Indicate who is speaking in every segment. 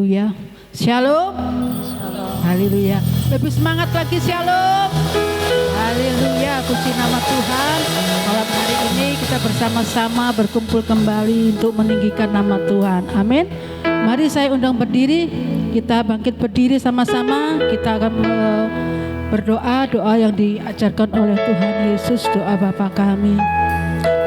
Speaker 1: Haleluya. Shalom. Haleluya. Lebih semangat lagi, shalom. Haleluya, puji nama Tuhan. Malam hari ini kita bersama-sama berkumpul kembali untuk meninggikan nama Tuhan. Amin. Mari saya undang berdiri. Kita bangkit berdiri sama-sama. Kita akan berdoa, doa yang diajarkan oleh Tuhan Yesus, doa Bapa kami.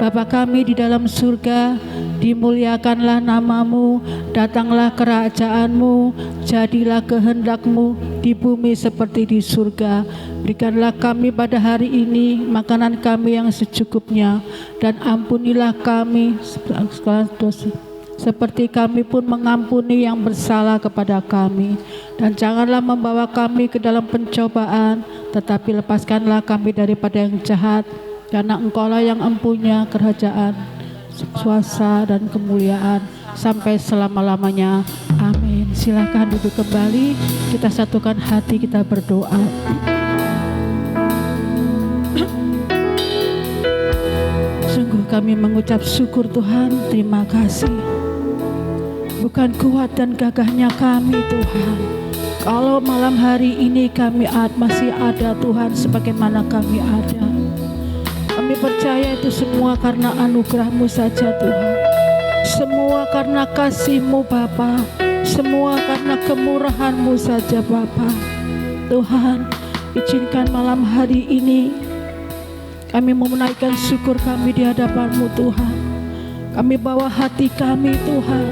Speaker 1: Bapa kami di dalam surga, dimuliakanlah namamu, datanglah kerajaanmu, jadilah kehendakmu di bumi seperti di surga. Berikanlah kami pada hari ini makanan kami yang secukupnya, dan ampunilah kami segala dosa, seperti kami pun mengampuni yang bersalah kepada kami. Dan janganlah membawa kami ke dalam pencobaan, tetapi lepaskanlah kami daripada yang jahat. Karena Engkaulah yang empunya kerajaan, kuasa dan kemuliaan sampai selama-lamanya. Amin. Silakan duduk kembali. Kita satukan hati, kita berdoa. Sungguh kami mengucap syukur Tuhan, terima kasih. Bukan kuat dan gagahnya kami Tuhan, kalau malam hari ini kami masih ada Tuhan, sebagaimana kami ada. Kami percaya itu semua karena anugerah-Mu saja Tuhan. Semua karena kasih-Mu Bapa. Semua karena kemurahan-Mu saja Bapa. Tuhan, izinkan malam hari ini kami mau menaikkan syukur kami di hadapan-Mu Tuhan. Kami bawa hati kami Tuhan.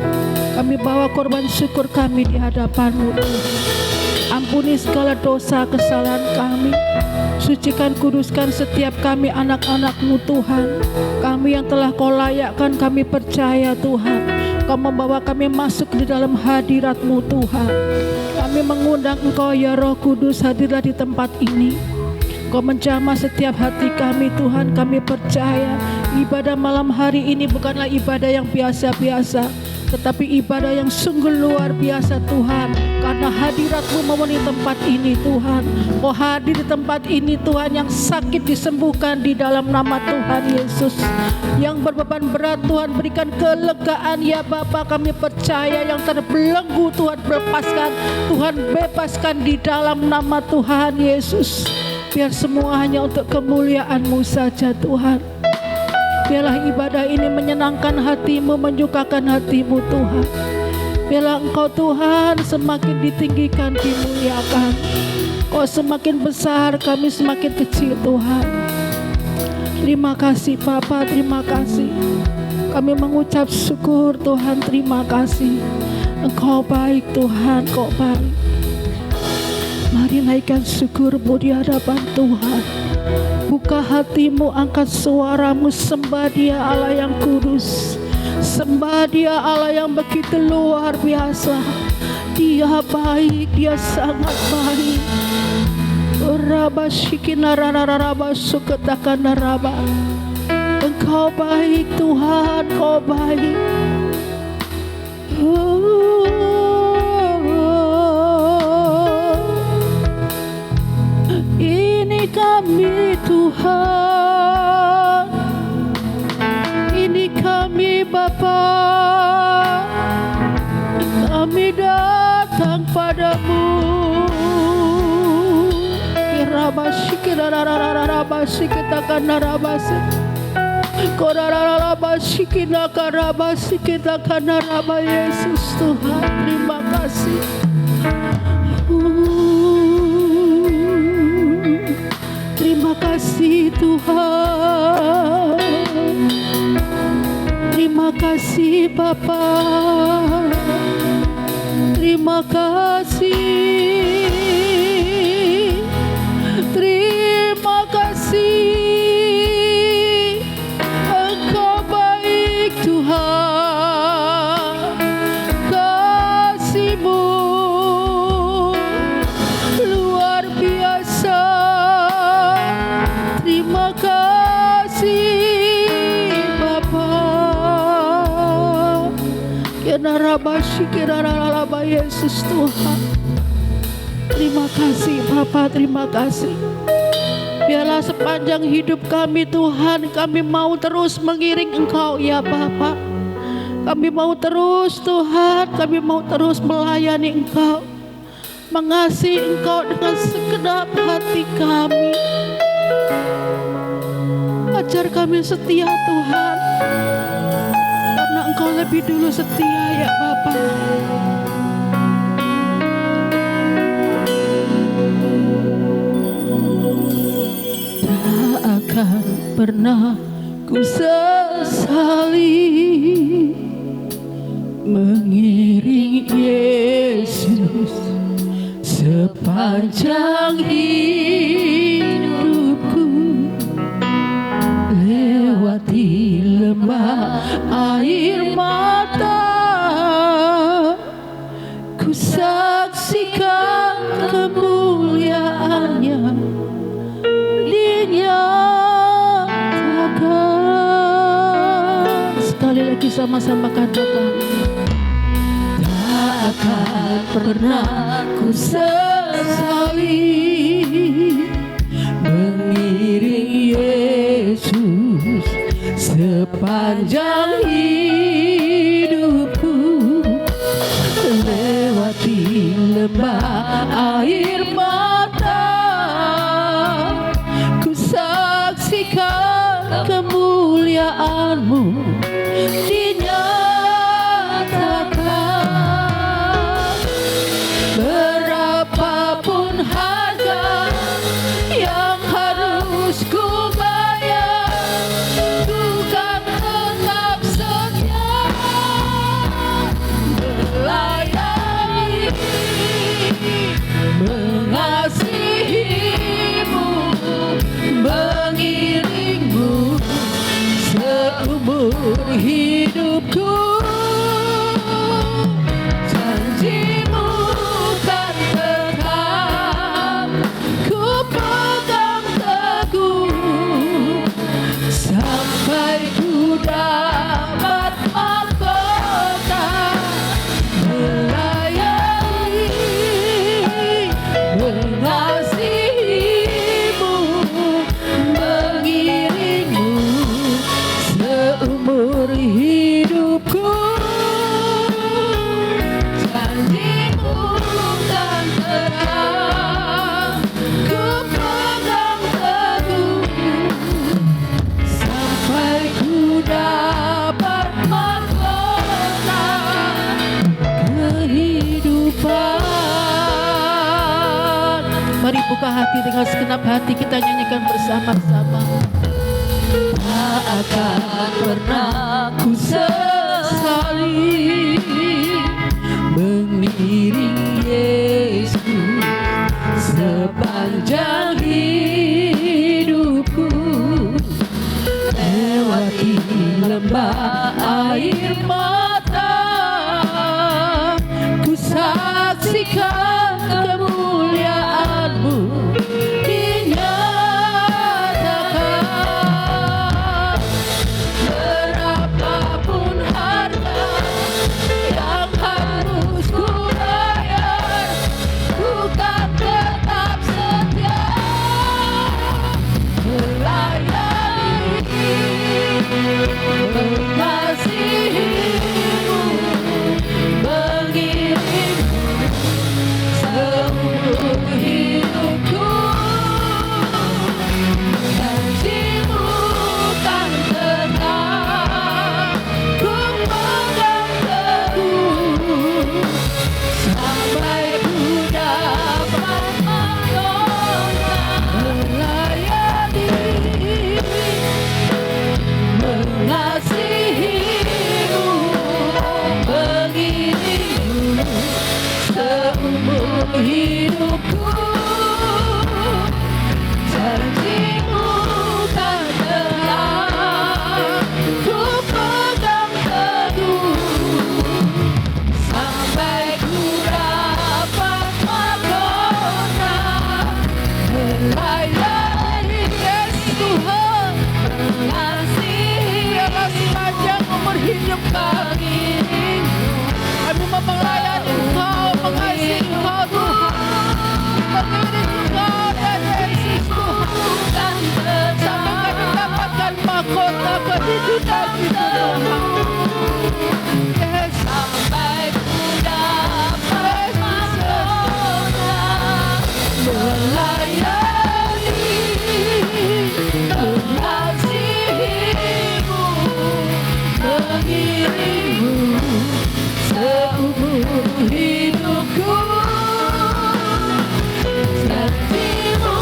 Speaker 1: Kami bawa korban syukur kami di hadapan-Mu Tuhan. Ampuni segala dosa kesalahan kami. Sucikan, kuduskan setiap kami anak-anak-Mu Tuhan. Kami yang telah Kau layakkan, kami percaya Tuhan, Kau membawa kami masuk di dalam hadirat-Mu Tuhan. Kami mengundang Engkau ya Roh Kudus, hadirlah di tempat ini. Kau menjamah setiap hati kami Tuhan. Kami percaya ibadah malam hari ini bukanlah ibadah yang biasa-biasa, tetapi ibadah yang sungguh luar biasa Tuhan. Karena hadirat-Mu memenuhi tempat ini Tuhan. Kau hadir di tempat ini Tuhan. Yang sakit disembuhkan di dalam nama Tuhan Yesus. Yang berbeban berat Tuhan berikan kelegaan ya Bapa. Kami percaya yang terbelenggu Tuhan bebaskan. Tuhan bebaskan di dalam nama Tuhan Yesus. Biar semua hanya untuk kemuliaan-Mu saja Tuhan. Biarlah ibadah ini menyenangkan hati-Mu, menyukakan hati-Mu Tuhan. Biarlah Engkau Tuhan semakin ditinggikan, dimuliakan. Kau semakin besar, kami semakin kecil Tuhan. Terima kasih Bapa, terima kasih. Kami mengucap syukur Tuhan, terima kasih. Engkau baik Tuhan, Kau baik. Mari naikkan syukur-Mu di hadapan Tuhan. Buka hatimu, angkat suaramu, sembah Dia Allah yang kudus. Sembah Dia Allah yang begitu luar biasa. Dia baik, Dia sangat baik. Raba shikina raba suketakana raba. Engkau baik Tuhan, Kau baik. Ini kami Tuhan, ini kami Bapa, kami datang padamu. Irabasi kita rabasi kita karena rabasi, korarabasi kita karabasi kita karena raba Yesus Tuhan, terima kasih. Terima kasih Tuhan. Terima kasih Bapa. Terima kasih. Terima kasih. Engkau baik Tuhan. Kasih-Mu luar biasa. Terima kasih Bapa. Kira Yesus Tuhan. Terima kasih Bapa, terima kasih. Biarlah sepanjang hidup kami Tuhan, kami mau terus mengiring Engkau ya Bapa. Kami mau terus Tuhan, kami mau terus melayani Engkau, mengasihi Engkau dengan segenap hati kami. Ajar kami setia Tuhan, karena Engkau lebih dulu setia ya Bapa. Tak akan pernah ku sesali mengiring Yesus sepanjang hidupku, lewati lembah air mata, ku saksikan kemuliaannya dinyatakan. Sekali lagi sama-sama katakan, tak akan pernah ku sesali mengiring Yesus sepanjang hidupku, lewati lembah air mata, ku saksikan kemuliaanmu dinyatakan. Berapapun harga yang harus ku bayar, ku kan tetap setia melayani, mengasihimu, mengiringmu seumur hidupku. Janjimu kan tetap ku pegang teguh, sampai ku dapat mahkota melayani, mengasihimu, mengiringmu seumur hidupku. Janjimu kan tetap ku pegang teguh, sampai ku dapat mahkota kehidupan. Mari buka hati, dengan segenap hati kita nyanyikan bersama-sama. Tak akan pernah ku sesali mengiring Yesus sepanjang hidupku, lewati lembah air mata, ku saksikan kemuliaanmu dinyatakan. Berapapun harga yang harus ku bayar, ku kan tetap setia melayani, mengasihimu, mengiringmu seumur hidupku. Janjimu kan tetap ku pegang teguh, sampai ku dapat mahkota melayani, mengasihimu, mengiringmu seumur hidupku. Janjimu kan tetap ku pegang teguh, sampai ku dapat mahkota melayani. Yesus Tuhan, mengasihi sepanjang umur hidup kami. Kami mau melayani Engkau, mengasihi Engkau Tuhan. hidupku. Janji-Mu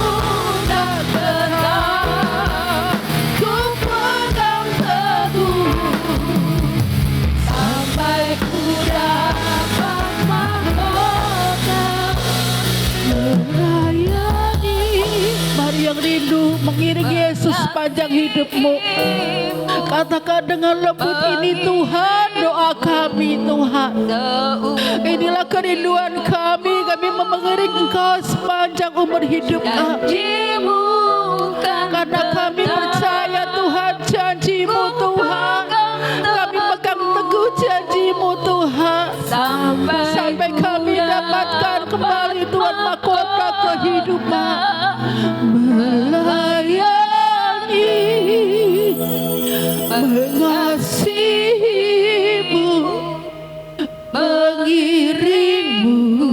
Speaker 1: tak pernah ku pegang teguh, sampai ku dapat mahkota melayani. Mari yang rindu mengiring Yesus sepanjang hidupmu, katakan dengan lembut, ini Tuhan doa kami Tuhan. Inilah kerinduan kami mengiring Engkau sepanjang umur hidup kami. Karena kami percaya Tuhan, janji-Mu Tuhan, kami pegang teguh janji-Mu Tuhan, sampai kami dapatkan kembali Tuhan mahkota kehidupan, melayani, mengasihi-Mu, mengiring-Mu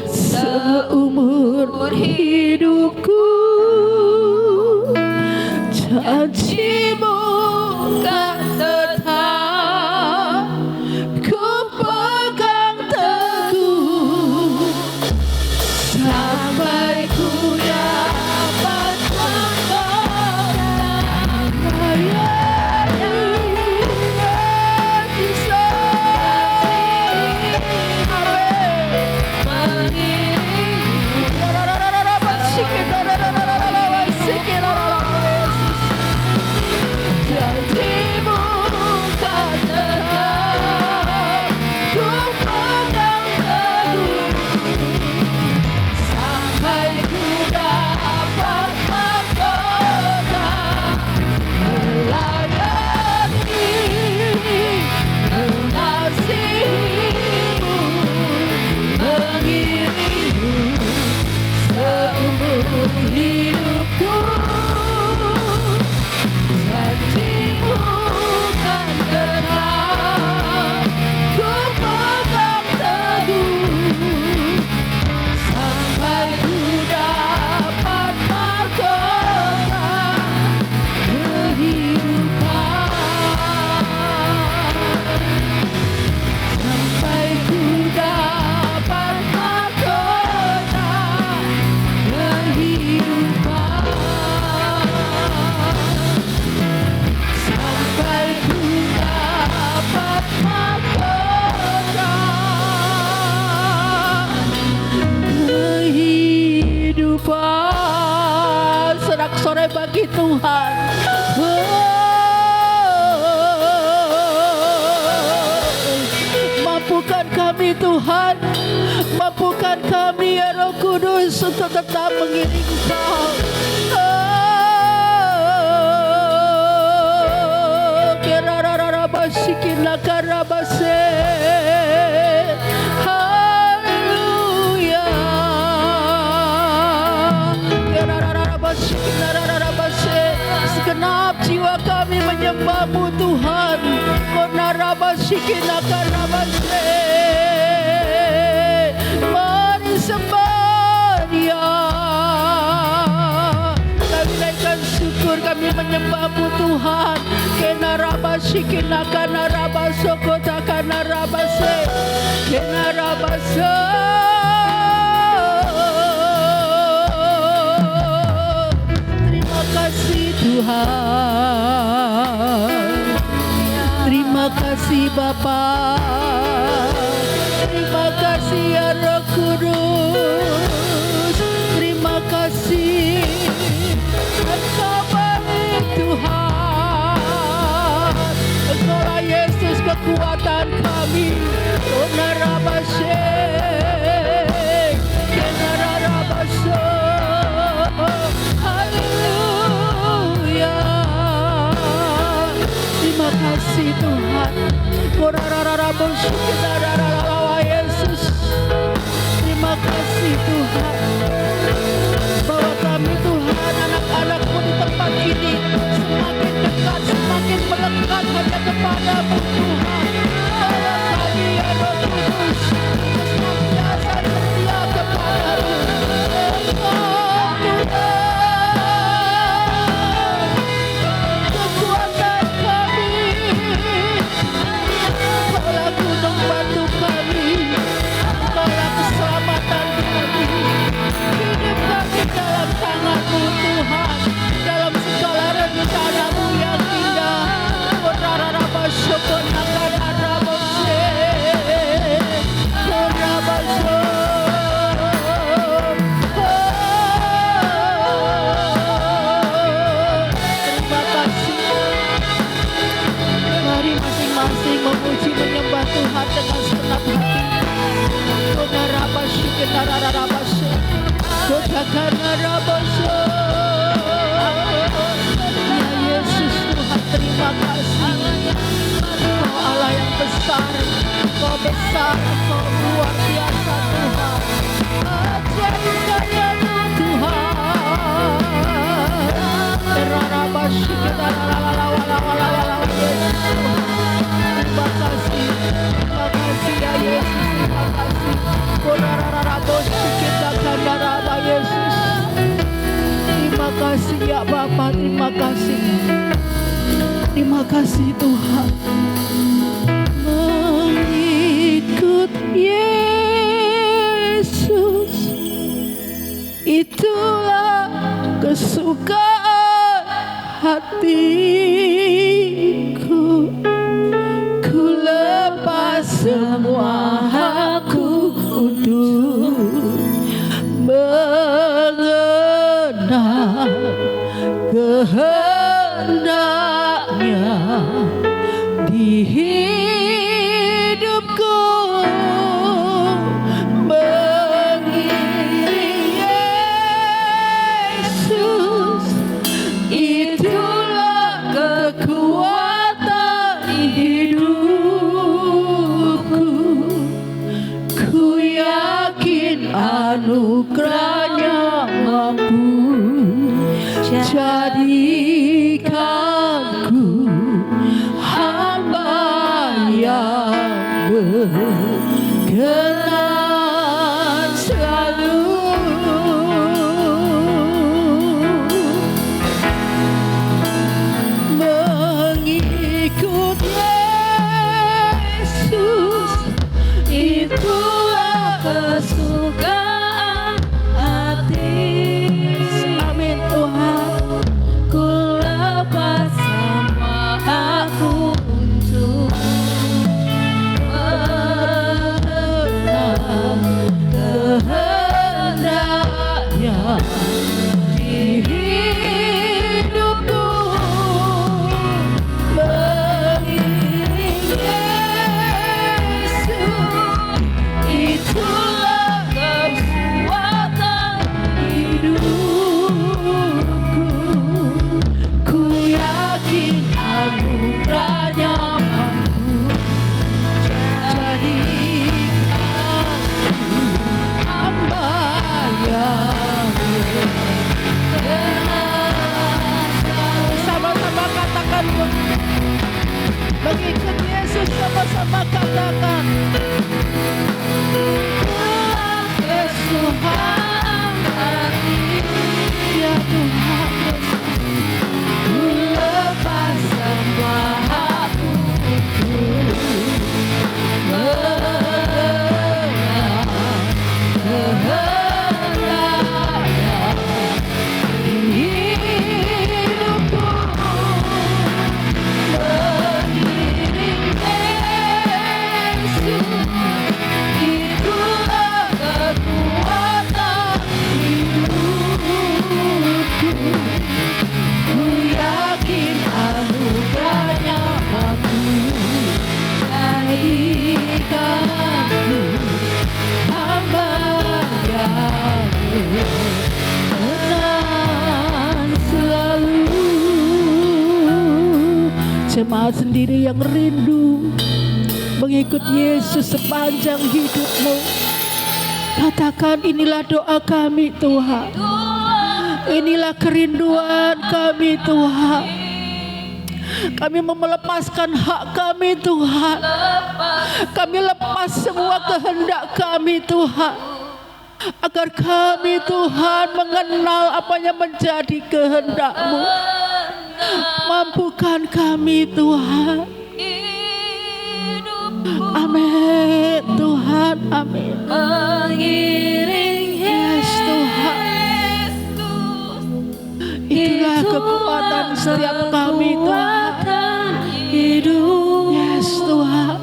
Speaker 1: seumur hidupku. Janji-Mu kan tetap ku pegang teguh, sampai ku dapat sore bagi Tuhan. Mampukan kami Tuhan, mampukan kami ya Roh Kudus untuk tetap mengiring Kau. Segenap jiwa kami menyembah-Mu Tuhan. Mari sembah Dia. Kami naikkan syukur, kami menyembah-Mu Tuhan. Terima kasih Tuhan, terima kasih Bapa, terima kasih ya Roh Kudus, terima kasih Engkau baik Tuhan. Engkaulah Yesus kekuatan kami. Haleluya. Terima kasih Tuhan. Yesus. Terima kasih Tuhan. Bahwa kami Tuhan, anak-anak-Mu di tempat ini semakin dekat, semakin melekat hanya kepada-Mu Tuhan. Bahwa kami ya Roh Kudus senantiasa setia kepada-Mu. Kekuatan kami, Kaulah gunung batu kami. terima kasih. Kau Allah yang besar, Kau besar, Kau luar biasa Tuhan. Ajaib karya-Mu Tuhan. Terima kasih ya Yesus, terima kasih. Yesus. Terima kasih ya Bapa, terima kasih. Terima kasih Tuhan. Mengikut Yesus, itulah kesukaan hatiku. Ku lepas semua hakku untuk mengenal kehendaknya di hidupku. Mengiring Yesus, itulah kekuatan hidupku. Ku yakin anugerahnya mampu jadikanku hamba yang berkenan selalu. Mengikut Yesus, itulah kesukaan hati. Amin Tuhan. Ku lepas semua aku untuk mengenal kehendaknya di hidupku. Mengiring Yesus, itulah kekuatan hidupku. Ku yakin anugerahnya mampu jadikanku hamba yang berkenan. Sama-sama katakan, mengikut Yesus, sama-sama katakan. Kesukaan hati ya Tuhan Yesus, ku lepas semua hakku untuk mengenal kehendaknya di hidupku. Mengiring Yesus, itulah kekuatan hidupku. Ku yakin anugerahnya mampu jadikanku hamba yang berkenan selalu. Jemaat sendiri yang rindu mengikut Yesus sepanjang hidupmu, katakan, inilah doa kami Tuhan. Inilah kerinduan kami Tuhan. Kami mau melepaskan hak kami Tuhan. Kami lepas semua kehendak kami Tuhan, agar kami Tuhan mengenal apa yang menjadi kehendak-Mu. Mampukan kami Tuhan. Amin Tuhan, amin. Mengiring Yes Tuhan, itulah kekuatan setiap kami Tuhan. Yes Tuhan,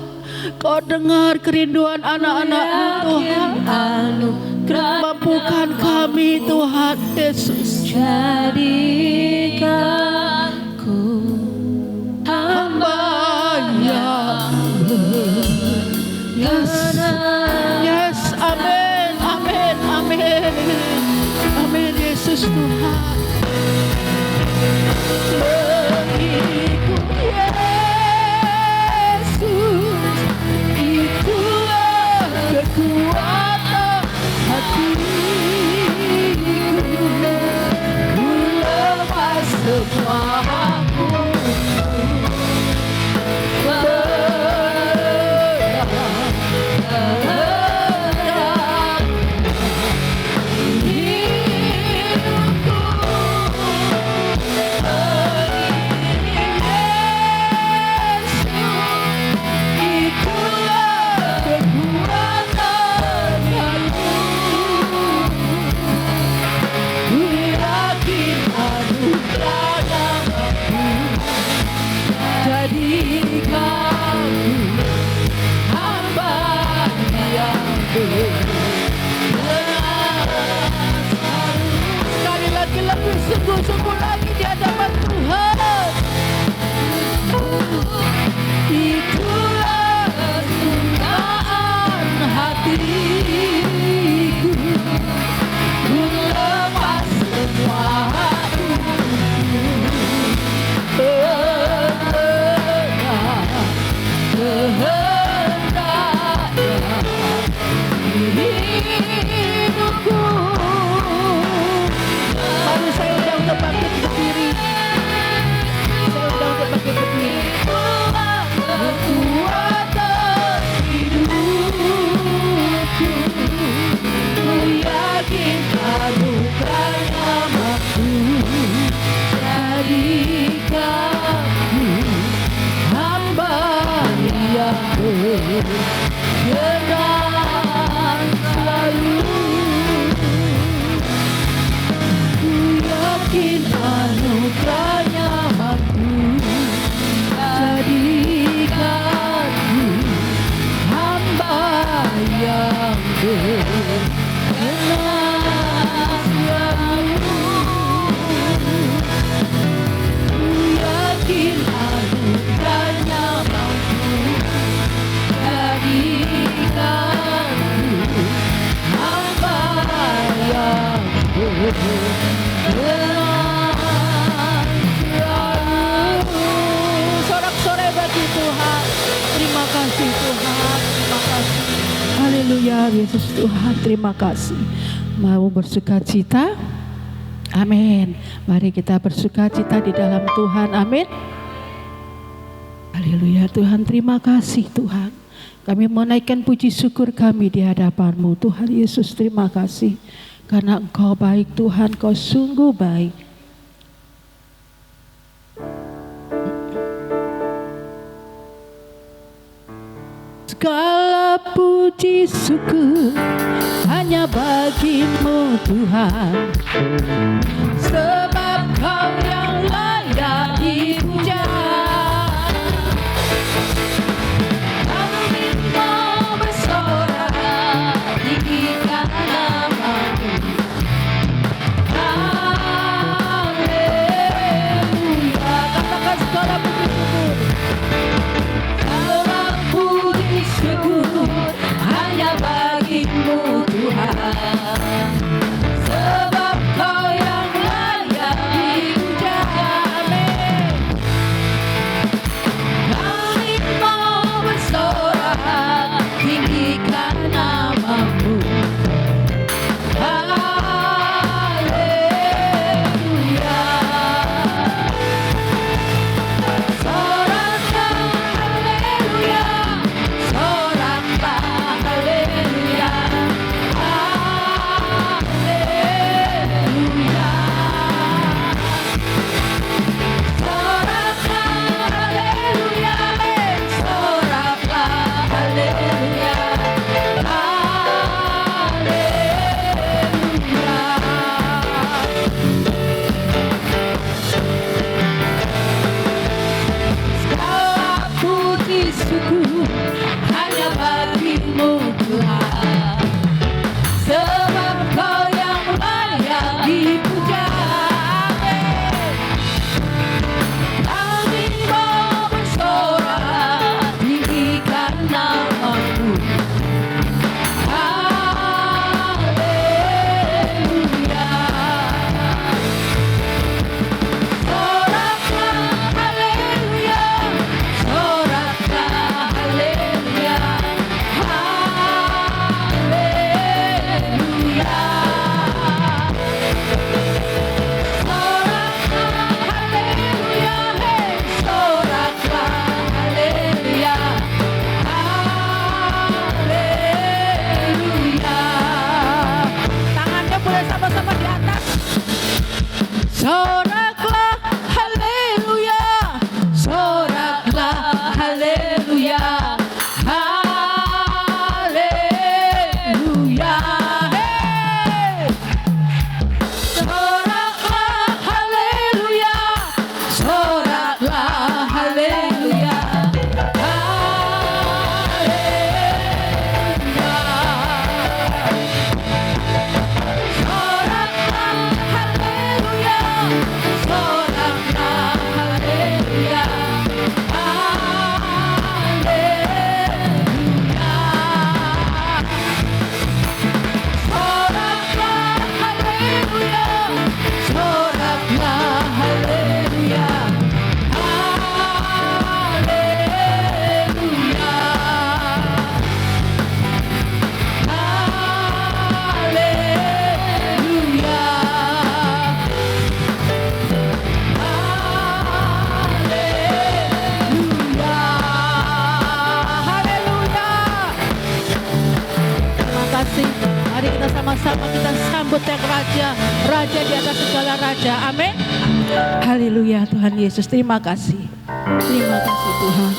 Speaker 1: Kau dengar kerinduan anak-anak-Mu Tuhan. Mampukan kami Tuhan Yesus. Jadikanku hamba yang Yes, yes, amin, amin, amin, amin. Yesus Tuhan. Mengikut Yesus, itulah kekuatan hatiku. Ku lepas semua aku, sekali lagi lebih sungguh-sungguh lagi di hadapan Tuhan. Itulah kesukaan hatiku, ku lepas semua aku, hidupku. Mari saya undang untuk bangkit berdiri. Saya undang untuk bangkit berdiri. Kekuatan hidupku, ku yakin anugerahnya mampu jadikanku hamba yang berkenan selalu. Ku yakin anugerahnya mampu jadikanku hamba yang berkenan selalu. Ku yakin anugerahnya mampu jadikanku hamba yang berkenan selalu. Sorak-sorai bagi Tuhan. Terima kasih Tuhan, terima kasih. Haleluya, Yesus Tuhan, terima kasih. Mau bersukacita? Amin. Mari kita bersukacita di dalam Tuhan. Amin. Haleluya Tuhan, terima kasih Tuhan. Kami menaikkan puji syukur kami di hadapan-Mu Tuhan Yesus, terima kasih. Karena Engkau baik Tuhan, Engkau sungguh baik. Segala puji syukur hanya bagi-Mu Tuhan, sebab Kau yang layak dipuja. Kami mau bersorak tinggikan nama-Mu. Haleluya. Katakan segala puji syukur. Segala puji syukur hanya bagi-Mu Tuhan, sebab Kau yang layak dipuja. Amin. Kami mau bersorak tinggikan nama-Mu. Haleluya. Soraklah haleluya, soraklah haleluya, haleluya. Soraklah haleluya, soraklah haleluya, segala puji syukur hanya bagi-Mu Tuhan, sebab Kau yang layak dipuja. Kami mau bersorak tinggikan nama-Mu. Haleluya. Soraklah haleluya, soraklah haleluya, haleluya. Hey! Soraklah haleluya, soraklah haleluya, mari kita sama-sama kita sambut yang raja, raja di atas segala raja. Amin. Haleluya Tuhan Yesus, terima kasih. Terima kasih Tuhan.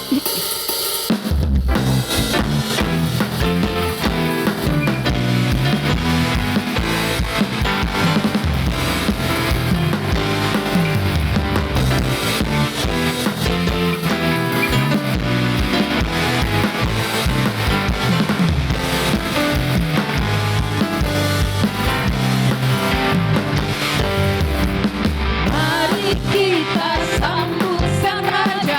Speaker 1: Kita sambut sang raja.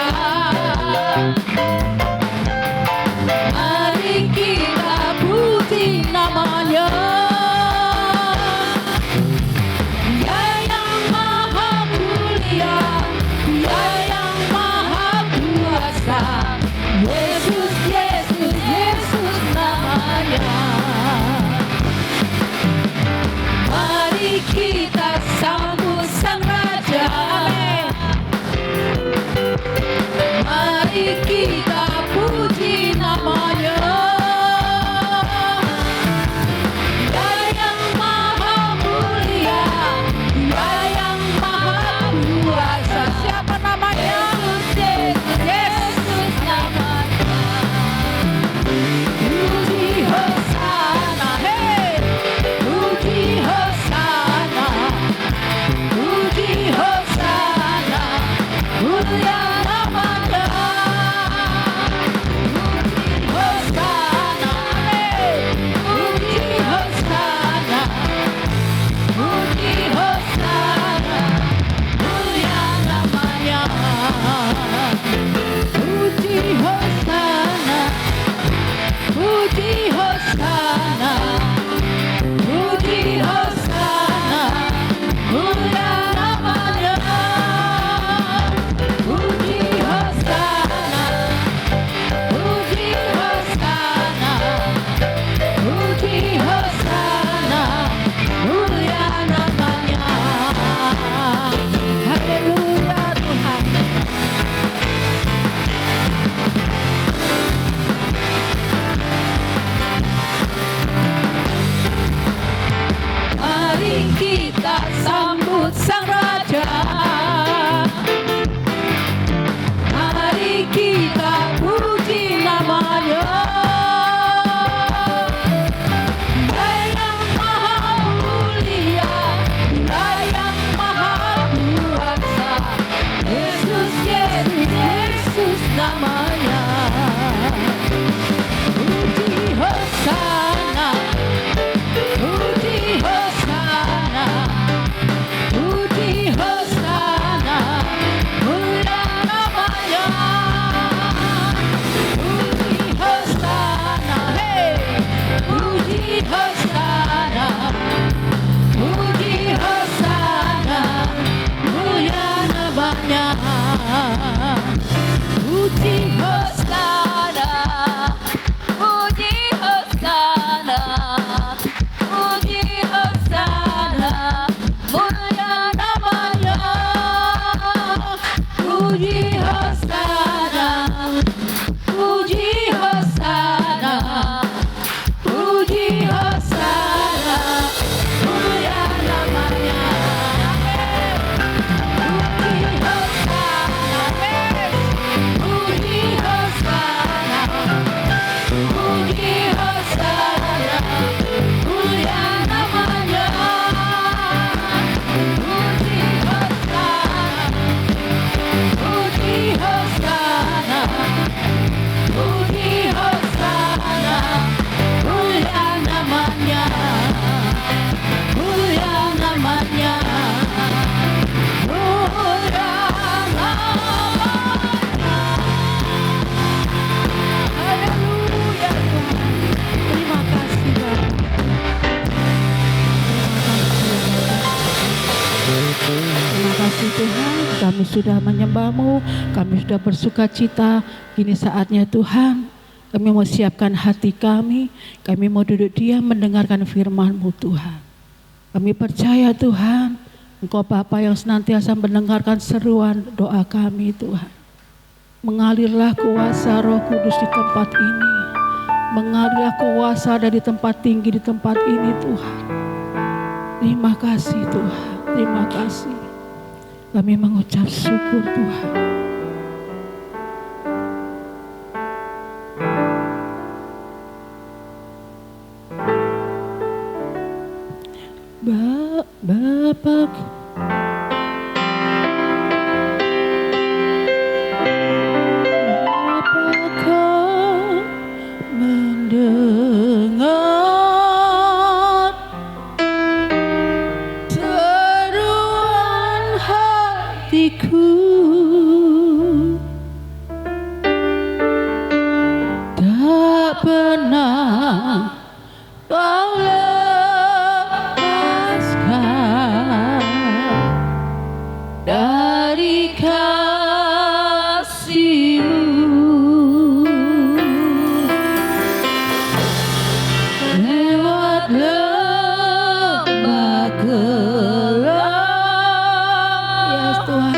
Speaker 1: kami sudah menyembah-Mu, kami sudah bersuka cita. Kini saatnya Tuhan, kami mau siapkan hati kami mau duduk diam mendengarkan firman-Mu Tuhan. Kami percaya Tuhan, Engkau Bapa yang senantiasa mendengarkan seruan doa kami Tuhan. Mengalirlah kuasa Roh Kudus di tempat ini. Mengalirlah kuasa dari tempat tinggi di tempat ini Tuhan. Terima kasih Tuhan, terima kasih. Kami mengucap syukur Tuhan. Bapa mendengar seruan hatiku, tak pernah Kau lepaskan dari kasih-Mu. Lewat lembah gelap, yes Tuhan,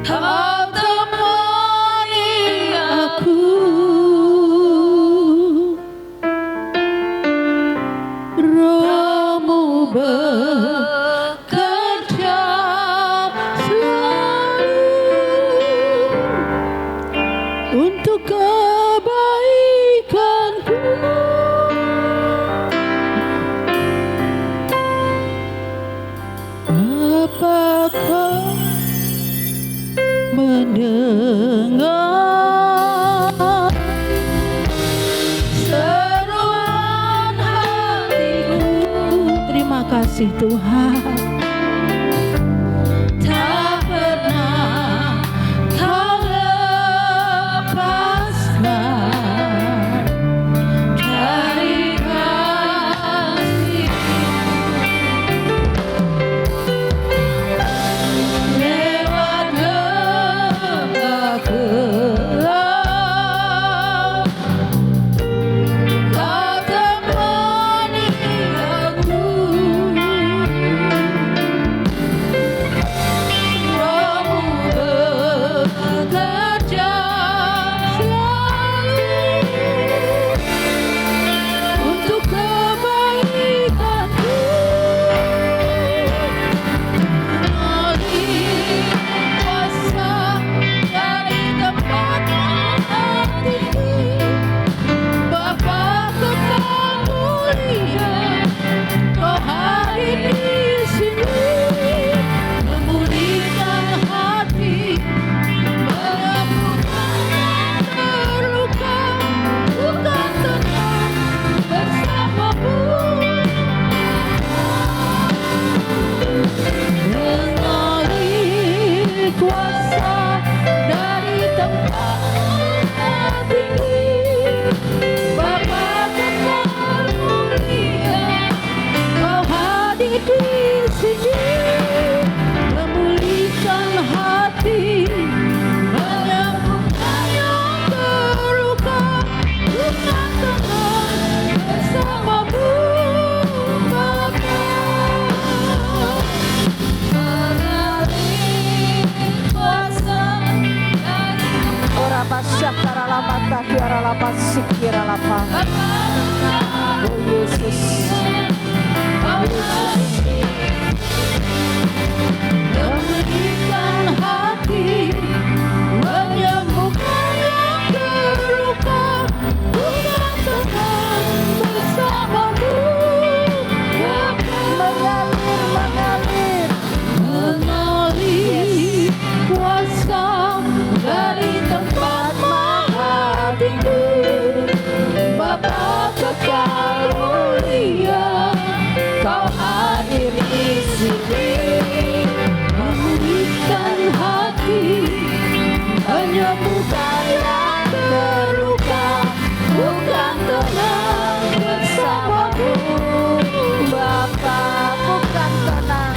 Speaker 1: Kau temani aku. Roh-Mu bekerja selalu untuk kebaikanku. Apakah mendengar seruan hatiku? Terima kasih Tuhan. Tak pernah Kau lepaskan dari kasih. Lewat lembah gelap, Kau temani aku. Roh-Mu bekerja selalu untuk kebaikanku. Mengalir kuasa dari tempat yang tinggi, Bapa kekal mulia, Kau hadir di sini, memulihkan hati, menyembuhkan yang terluka, bukan tenang bersama-Mu. Mengalir kuasa dari tempat yang tinggi, Bapa kekal mulia, Kau hadir di sini, memulihkan hati, menyembuhkan yang terluka, bukan tenang bersama-Mu, Bapa. Mengalir kuasa dari
Speaker 2: Ora pasyakara lama takiara lapa sikira lapa. Oh Yesus,
Speaker 1: memulihkan hati, menyembuhkan yang terluka, bukan tenang bersama-Mu,
Speaker 2: mengalir.
Speaker 1: mengalir kuasa dari tempat maha tinggi, Bapa kekal mulia, Kau hadir di sini, memulihkan hati, menyembuhkan yang terluka, bukan tenang bersama-Mu,
Speaker 2: Bapa bukan tenang,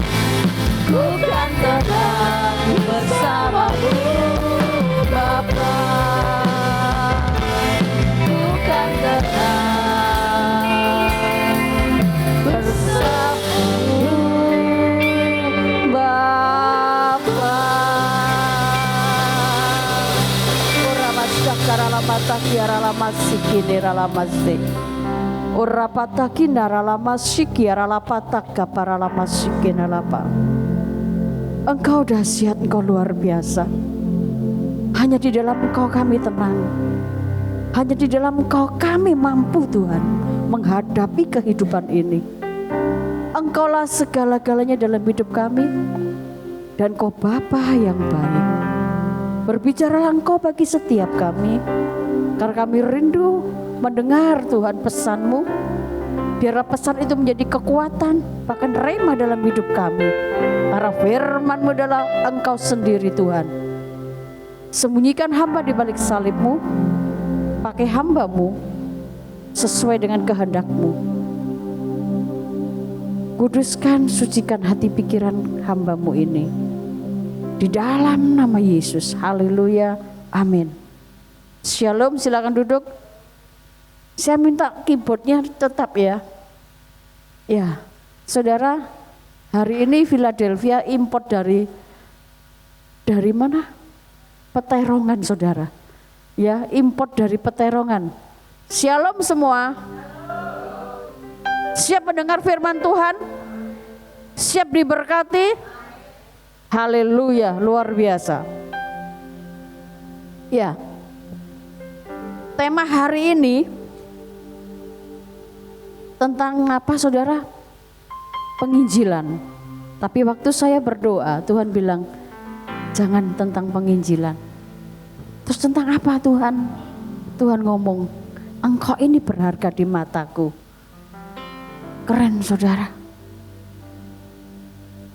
Speaker 1: bukan tenang
Speaker 2: kiara lama sikini lama sik. Urapata kinara lama sikiara lapata kapara lama sikina lapa. Engkau dahsyat, Engkau luar biasa. Hanya di dalam Engkau kami tenang. Hanya di dalam Engkau kami mampu Tuhan menghadapi kehidupan ini. Engkaulah segala-galanya dalam hidup kami. Dan Engkau Bapa yang baik. Berbicaralah Engkau bagi setiap kami. Karena kami rindu mendengar Tuhan pesan-Mu. Biarlah pesan itu menjadi kekuatan, bahkan rema dalam hidup kami. Karena firman-Mu adalah Engkau sendiri Tuhan. Sembunyikan hamba di balik salib-Mu. Pakai hamba-Mu sesuai dengan kehendak-Mu. Kuduskan, sucikan hati pikiran hamba-Mu ini. Di dalam nama Yesus. Haleluya. Amin. Shalom, silakan duduk. Saya minta keyboardnya tetap ya. Ya, saudara, hari ini Philadelphia import dari mana? Peterongan, saudara. Ya, import dari Peterongan. Shalom semua. Siap mendengar firman Tuhan? Siap diberkati? Haleluya, luar biasa. Ya. Tema hari ini tentang apa saudara? Penginjilan. Tapi waktu saya berdoa, Tuhan bilang, jangan tentang penginjilan. Terus tentang apa Tuhan? Tuhan ngomong, engkau ini berharga di mataku. Keren saudara.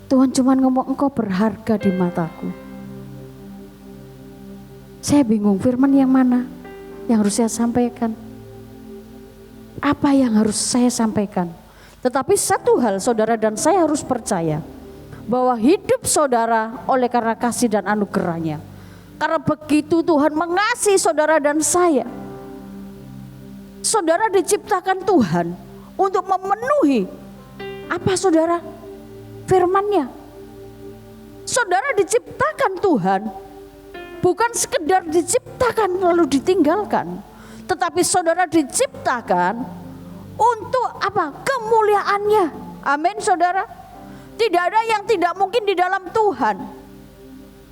Speaker 2: Tuhan cuma ngomong engkau berharga di mataku. Saya bingung firman yang mana yang harus saya sampaikan. Apa yang harus saya sampaikan? Tetapi satu hal saudara dan saya harus percaya. Bahwa hidup saudara oleh karena kasih dan anugerahnya. Karena begitu Tuhan mengasihi saudara dan saya. Saudara diciptakan Tuhan untuk memenuhi apa saudara? Firman-Nya. Saudara diciptakan Tuhan bukan sekedar diciptakan lalu ditinggalkan. Tetapi saudara diciptakan untuk apa? Kemuliaannya. Amin saudara. Tidak ada yang tidak mungkin di dalam Tuhan.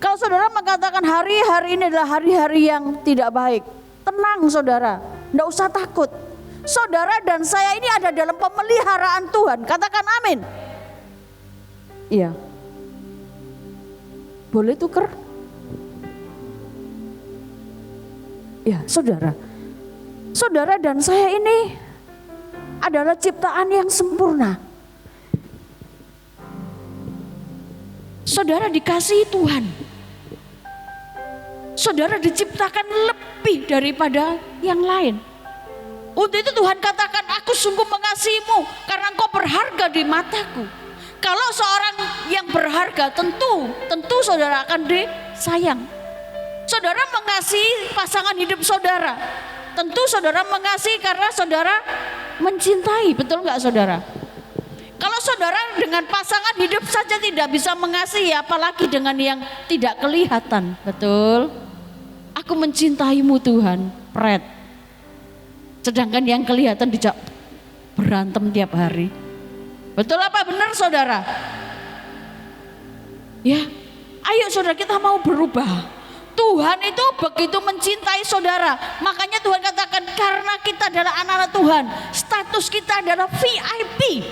Speaker 2: Kalau saudara mengatakan hari-hari ini adalah hari-hari yang tidak baik, tenang saudara, tidak usah takut. Saudara dan saya ini ada dalam pemeliharaan Tuhan. Katakan amin. Iya. Boleh tuker? Ya saudara. Saudara dan saya ini adalah ciptaan yang sempurna. Saudara dikasihi Tuhan. Saudara diciptakan lebih daripada yang lain. Untuk itu Tuhan katakan, aku sungguh mengasihimu karena engkau berharga di mataku. Kalau seorang yang berharga tentu saudara akan disayang. Saudara mengasihi pasangan hidup saudara. Tentu saudara mengasihi karena saudara mencintai, betul nggak saudara? Kalau saudara dengan pasangan hidup saja tidak bisa mengasihi, apalagi dengan yang tidak kelihatan, betul? Aku mencintaimu Tuhan, pret. Sedangkan yang kelihatan dijak berantem tiap hari. Betul apa benar saudara? Ya, ayo saudara kita mau berubah. Tuhan itu begitu mencintai saudara. Makanya Tuhan katakan karena kita adalah anak-anak Tuhan, status kita adalah VIP.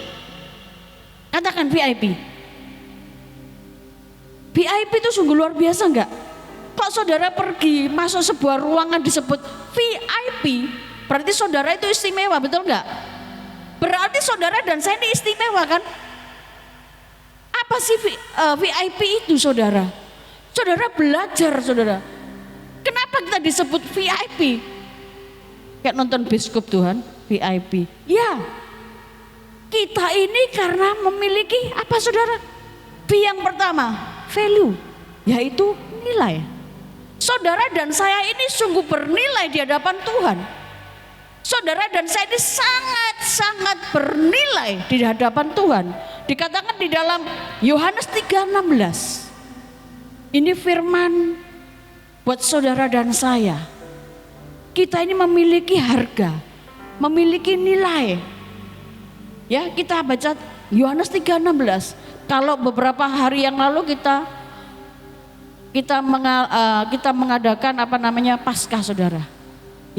Speaker 2: Katakan VIP. VIP itu sungguh luar biasa enggak? Kalau saudara pergi masuk sebuah ruangan disebut VIP, berarti saudara itu istimewa, betul enggak? Berarti saudara dan saya ini istimewa kan? Apa sih VIP itu saudara? Saudara belajar saudara. Kenapa kita disebut VIP? Kayak nonton biskup Tuhan, VIP. Ya, kita ini karena memiliki apa saudara? V yang pertama, value, yaitu nilai. Saudara dan saya ini sungguh bernilai di hadapan Tuhan. Saudara dan saya ini sangat-sangat bernilai di hadapan Tuhan. Dikatakan di dalam Yohanes 3:16. Ini firman buat saudara dan saya. Kita ini memiliki harga, memiliki nilai. Ya, kita baca Yohanes 3:16. Kalau beberapa hari yang lalu kita mengadakan Paskah, saudara.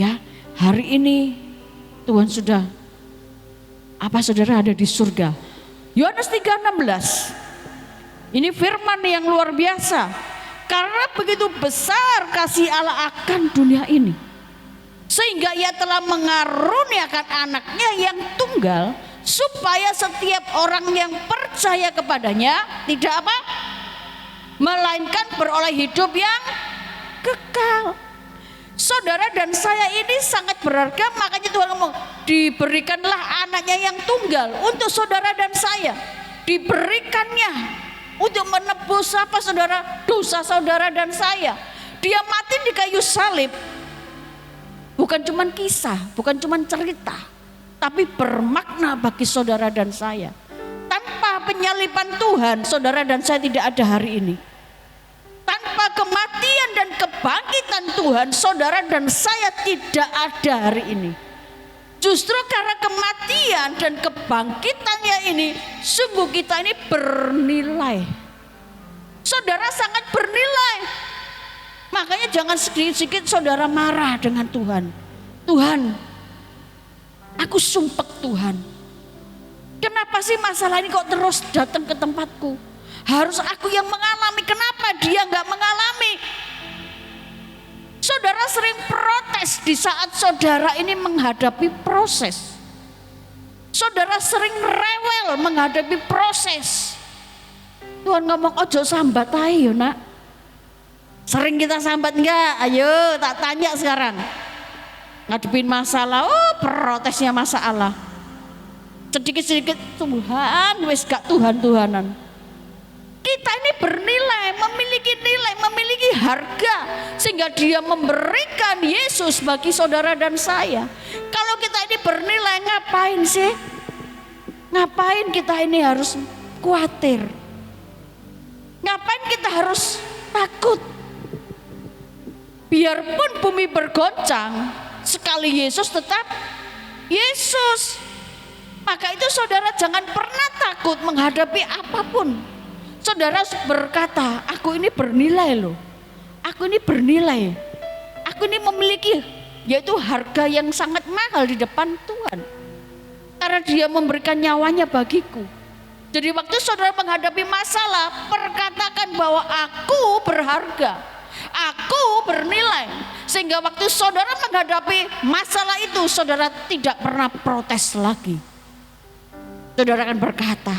Speaker 2: Ya, hari ini Tuhan sudah saudara ada di surga. Yohanes 3:16. Ini firman yang luar biasa. Karena begitu besar kasih Allah akan dunia ini, sehingga ia telah mengaruniakan anaknya yang tunggal, supaya setiap orang yang percaya kepadanya tidak melainkan beroleh hidup yang kekal. Saudara dan saya ini sangat berharga, makanya Tuhan ngomong, diberikanlah anaknya yang tunggal untuk saudara dan saya. Diberikannya untuk menebus saudara, dosa saudara dan saya. Dia mati di kayu salib. Bukan cuma kisah, bukan cuma cerita, tapi bermakna bagi saudara dan saya. Tanpa penyaliban Tuhan, saudara dan saya tidak ada hari ini. Tanpa kematian dan kebangkitan Tuhan, saudara dan saya tidak ada hari ini. Justru karena kematian dan kebangkitannya ini, sungguh kita ini bernilai. Saudara sangat bernilai. Makanya jangan sedikit-sedikit saudara marah dengan Tuhan. Tuhan, aku sumpek Tuhan. Kenapa sih masalah ini kok terus datang ke tempatku? Harus aku yang mengalami, kenapa dia nggak mengalami? Saudara sering protes di saat saudara ini menghadapi proses. Saudara sering rewel menghadapi proses. Tuhan ngomong, ojo sambat ayo nak. Sering kita sambat enggak? Ayo tak tanya sekarang. Ngadepin masalah, protesnya masalah. Sedikit-sedikit Tuhan, wes gak Tuhan-Tuhanan. Kita ini bernilai, memiliki nilai, memiliki harga, sehingga dia memberikan Yesus bagi saudara dan saya. Kalau kita ini bernilai, ngapain sih? Ngapain kita ini harus khawatir? Ngapain kita harus takut? Biarpun bumi bergoncang, sekali Yesus tetap Yesus. Maka itu saudara jangan pernah takut menghadapi apapun. Saudara berkata, aku ini bernilai loh. Aku ini bernilai. Aku ini memiliki yaitu harga yang sangat mahal di depan Tuhan. Karena dia memberikan nyawanya bagiku. Jadi waktu saudara menghadapi masalah, perkatakan bahwa aku berharga. Aku bernilai. Sehingga waktu saudara menghadapi masalah itu, saudara tidak pernah protes lagi. Saudara akan berkata,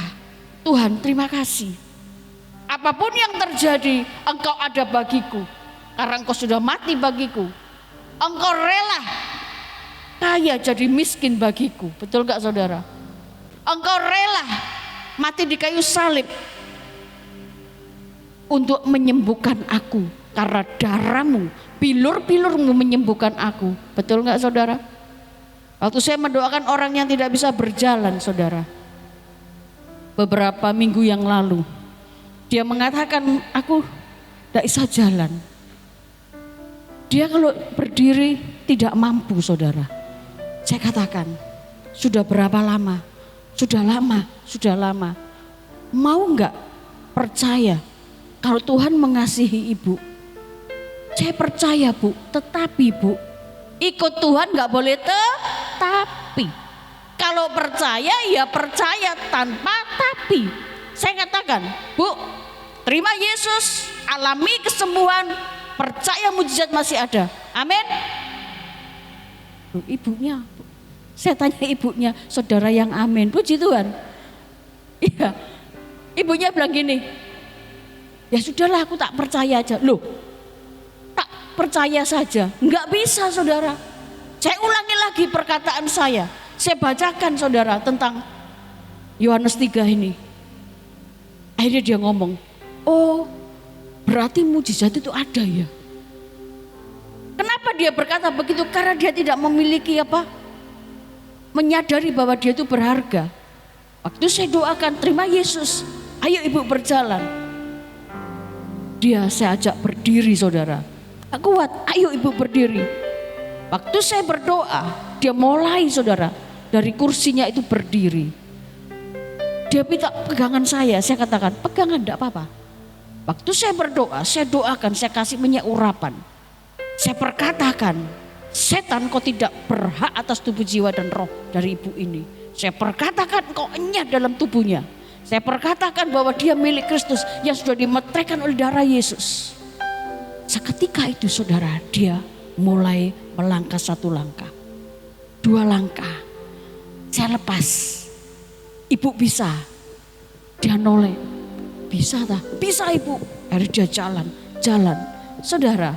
Speaker 2: Tuhan terima kasih. Apapun yang terjadi, engkau ada bagiku. Karena engkau sudah mati bagiku. Engkau rela kaya jadi miskin bagiku. Betul gak saudara? Engkau rela mati di kayu salib untuk menyembuhkan aku. Karena darahmu, bilur-bilurmu menyembuhkan aku. Betul gak saudara? Waktu saya mendoakan orang yang tidak bisa berjalan, saudara, beberapa minggu yang lalu, dia mengatakan, aku tidak bisa jalan. Dia kalau berdiri tidak mampu, saudara. Saya katakan, sudah berapa lama? Sudah lama, sudah lama. Mau enggak percaya kalau Tuhan mengasihi ibu? Saya percaya bu, tetapi bu, ikut Tuhan enggak boleh tetapi. Kalau percaya ya percaya tanpa tapi. Saya katakan, bu, terima Yesus, alami kesembuhan, percaya mujizat masih ada. Amin. Ibunya, saya tanya ibunya, saudara yang amin, puji Tuhan. Iya, ibunya bilang gini, ya sudahlah aku tak percaya aja. Loh, tak percaya saja, nggak bisa saudara. Saya ulangi lagi perkataan saya bacakan saudara tentang Yohanes 3 ini. Akhirnya dia ngomong, oh berarti mujizat itu ada ya. Kenapa dia berkata begitu? Karena dia tidak memiliki menyadari bahwa dia itu berharga. Waktu saya doakan, terima Yesus, ayo ibu berjalan. Dia saya ajak berdiri saudara. Tak kuat, ayo ibu berdiri. Waktu saya berdoa, dia mulai saudara dari kursinya itu berdiri. Dia minta pegangan saya katakan pegangan enggak apa-apa. Waktu saya berdoa, saya doakan, saya kasih minyak urapan. Saya perkatakan, setan kau tidak berhak atas tubuh jiwa dan roh dari ibu ini. Saya perkatakan kau enyah dalam tubuhnya. Saya perkatakan bahwa dia milik Kristus yang sudah dimeteraikan oleh darah Yesus. Seketika itu saudara, dia mulai melangkah 1 langkah, 2 langkah. Saya lepas. Ibu bisa. Dia noleh. Bisa tak? Bisa ibu. Akhirnya dia jalan. Saudara,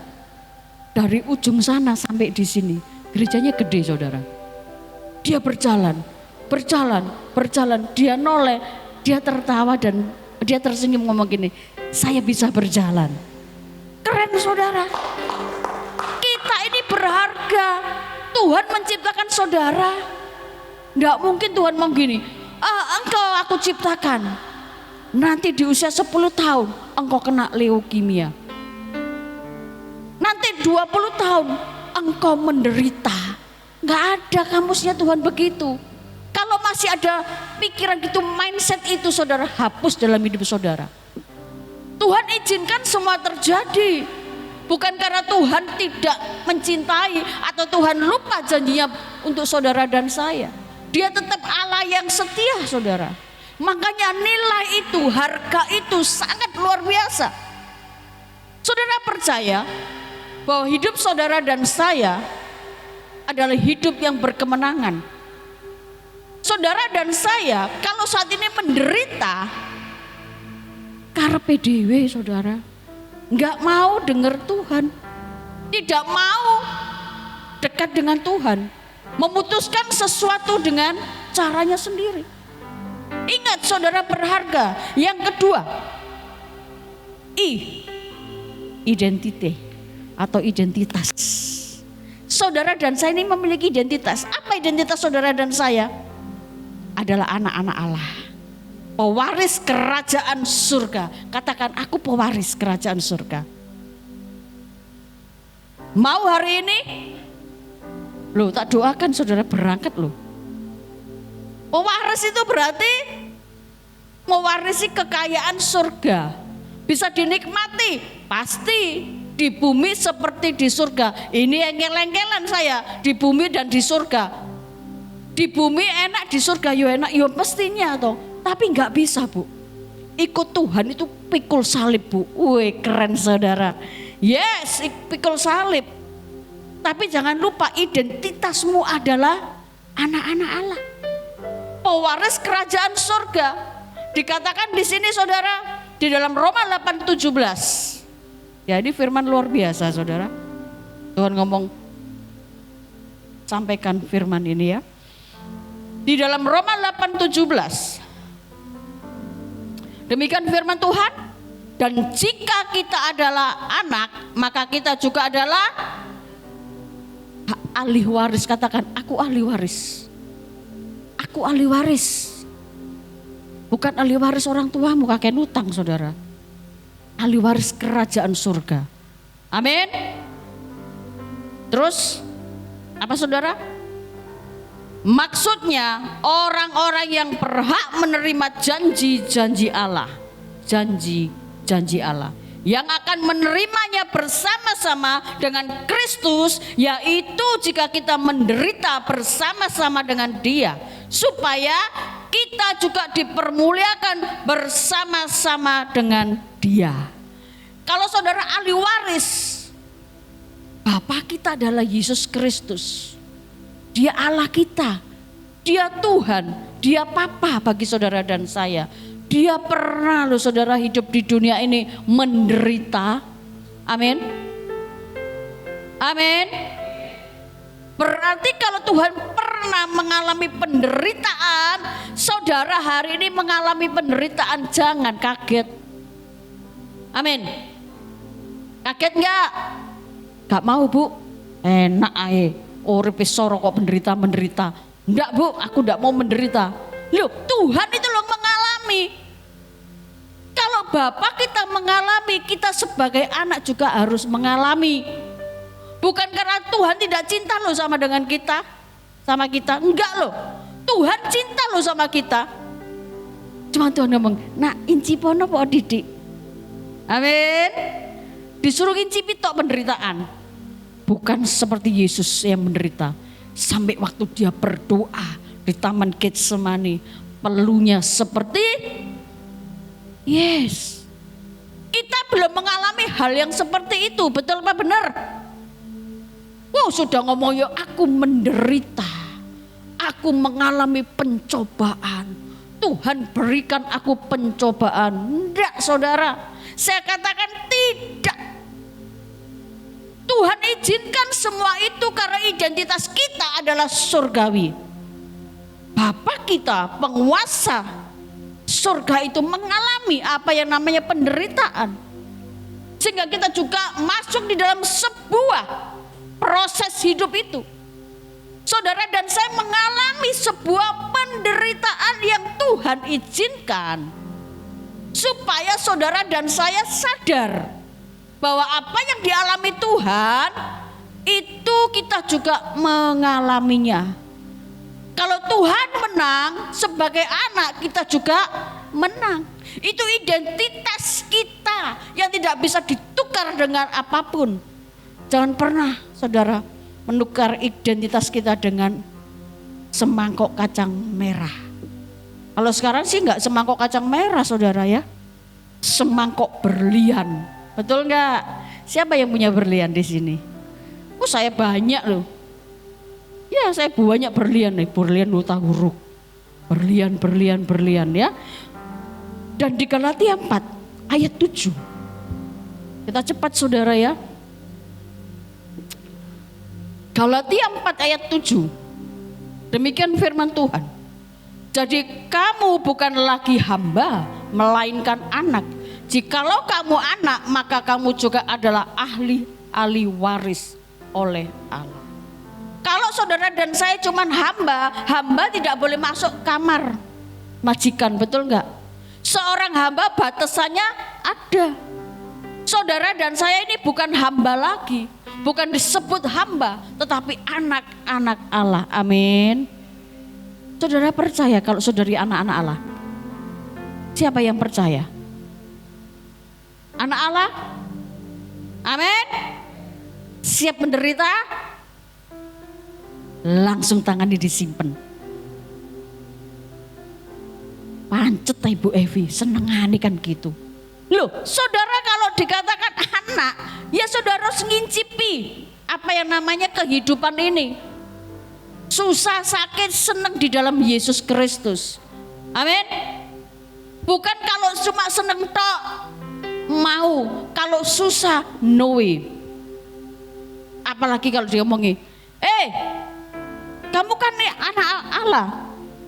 Speaker 2: dari ujung sana sampai di sini, gerejanya gede saudara. Dia berjalan. Dia noleh, dia tertawa dan dia tersenyum ngomong gini, saya bisa berjalan. Keren saudara. Kita ini berharga. Tuhan menciptakan saudara. Nggak mungkin Tuhan mau gini, engkau aku ciptakan. Nanti di usia 10 tahun engkau kena leukemia. Nanti 20 tahun engkau menderita. Nggak ada kamusnya Tuhan begitu. Kalau masih ada pikiran gitu, mindset itu saudara, hapus dalam hidup saudara. Tuhan izinkan semua terjadi. Bukan karena Tuhan tidak mencintai atau Tuhan lupa janjinya untuk saudara dan saya. Dia tetap Allah yang setia saudara. Makanya nilai itu, harga itu sangat luar biasa. Saudara percaya bahwa hidup saudara dan saya adalah hidup yang berkemenangan. Saudara dan saya kalau saat ini menderita, karepe dhewe saudara, nggak mau dengar Tuhan, tidak mau dekat dengan Tuhan, memutuskan sesuatu dengan caranya sendiri. Ingat saudara berharga. Yang kedua, identitas atau identitas. Saudara dan saya ini memiliki identitas. Apa identitas saudara dan saya? Adalah anak-anak Allah, pewaris kerajaan surga. Katakan, aku pewaris kerajaan surga. Mau hari ini? Loh, tak doakan saudara berangkat loh. Pewaris itu berarti mewarisi kekayaan surga. Bisa dinikmati, pasti di bumi seperti di surga. Ini engkel-engkelan saya, di bumi dan di surga. Di bumi enak, di surga yo enak, yo mestinya toh. Tapi nggak bisa bu. Ikut Tuhan itu pikul salib bu. Wih keren saudara. Yes, pikul salib. Tapi jangan lupa identitasmu adalah anak-anak Allah, pewaris kerajaan surga. Dikatakan di sini saudara, di dalam Roma 8:17. Ya ini firman luar biasa saudara. Tuhan ngomong, sampaikan firman ini ya. Di dalam Roma 8:17. Demikian firman Tuhan. Dan jika kita adalah anak, maka kita juga adalah ahli waris. Katakan, aku ahli waris. Aku ahli waris. Bukan ahli waris orang tuamu kakek utang saudara. Ahli waris kerajaan surga. Amin. Terus apa saudara? Maksudnya orang-orang yang berhak menerima janji-janji Allah. Janji-janji Allah. Yang akan menerimanya bersama-sama dengan Kristus. Yaitu jika kita menderita bersama-sama dengan Dia. Supaya kita juga dipermuliakan bersama-sama dengan Dia. Kalau saudara ahli waris, Bapa kita adalah Yesus Kristus. Dia Allah kita, Dia Tuhan, Dia Papa bagi saudara dan saya. Dia pernah loh saudara hidup di dunia ini menderita. Amin. Amin. Berarti kalau Tuhan pernah mengalami penderitaan, saudara hari ini mengalami penderitaan, jangan kaget. Amin. Kaget enggak? Gak mau bu, enak aja. Urip soro kok menderita. Enggak bu, aku enggak mau menderita. Loh Tuhan itu loh mengalami. Kalau Bapak kita mengalami, kita sebagai anak juga harus mengalami. Bukan karena Tuhan tidak cinta loh sama dengan kita, sama kita. Enggak loh. Tuhan cinta loh sama kita. Cuma Tuhan ngomong, nak incipono po didik. Amin. Disuruh incipi tok penderitaan. Bukan seperti Yesus yang menderita. Sampai waktu dia berdoa di Taman Getsemani, peluhnya seperti yes. Kita belum mengalami hal yang seperti itu, betul apa benar? Wow, sudah ngomong ya aku menderita, aku mengalami pencobaan. Tuhan berikan aku pencobaan. Enggak saudara, saya katakan tidak. Tuhan izinkan semua itu karena identitas kita adalah surgawi. Bapa kita, penguasa surga itu mengalami apa yang namanya penderitaan. Sehingga kita juga masuk di dalam sebuah proses hidup itu. Saudara dan saya mengalami sebuah penderitaan yang Tuhan izinkan. Supaya saudara dan saya sadar bahwa apa yang dialami Tuhan itu kita juga mengalaminya. Kalau Tuhan menang, sebagai anak kita juga menang. Itu identitas kita yang tidak bisa ditukar dengan apapun. Jangan pernah saudara menukar identitas kita dengan semangkok kacang merah. Kalau sekarang sih enggak semangkok kacang merah saudara ya. Semangkok berlian. Betul enggak? Siapa yang punya berlian di sini? Oh saya banyak loh. Ya saya banyak berlian nih, berlian luta huruf. Berlian ya. Dan di Galatia 4 ayat 7. Kita cepat saudara ya. Galatia 4 ayat 7. Demikian firman Tuhan. Jadi kamu bukan lagi hamba, melainkan anak. Jikalau kamu anak, maka kamu juga adalah ahli waris oleh Allah. Kalau saudara dan saya cuman hamba tidak boleh masuk kamar majikan, betul enggak? Seorang hamba batasannya ada. Saudara dan saya ini bukan hamba lagi, bukan disebut hamba, tetapi anak-anak Allah. Amin. Saudara percaya kalau saudari anak-anak Allah? Siapa yang percaya? Anak Allah? Amin. Siap menderita? Langsung tangannya disimpan. Pancet Ibu Evi, senengane kan gitu. Loh, saudara kalau dikatakan anak, ya saudara harus ngincipi apa yang namanya kehidupan ini. Susah, sakit, senang di dalam Yesus Kristus. Amin. Bukan kalau cuma seneng tok, mau. Kalau susah, no way. Apalagi kalau dia ngomongin, kamu kan nih anak Allah,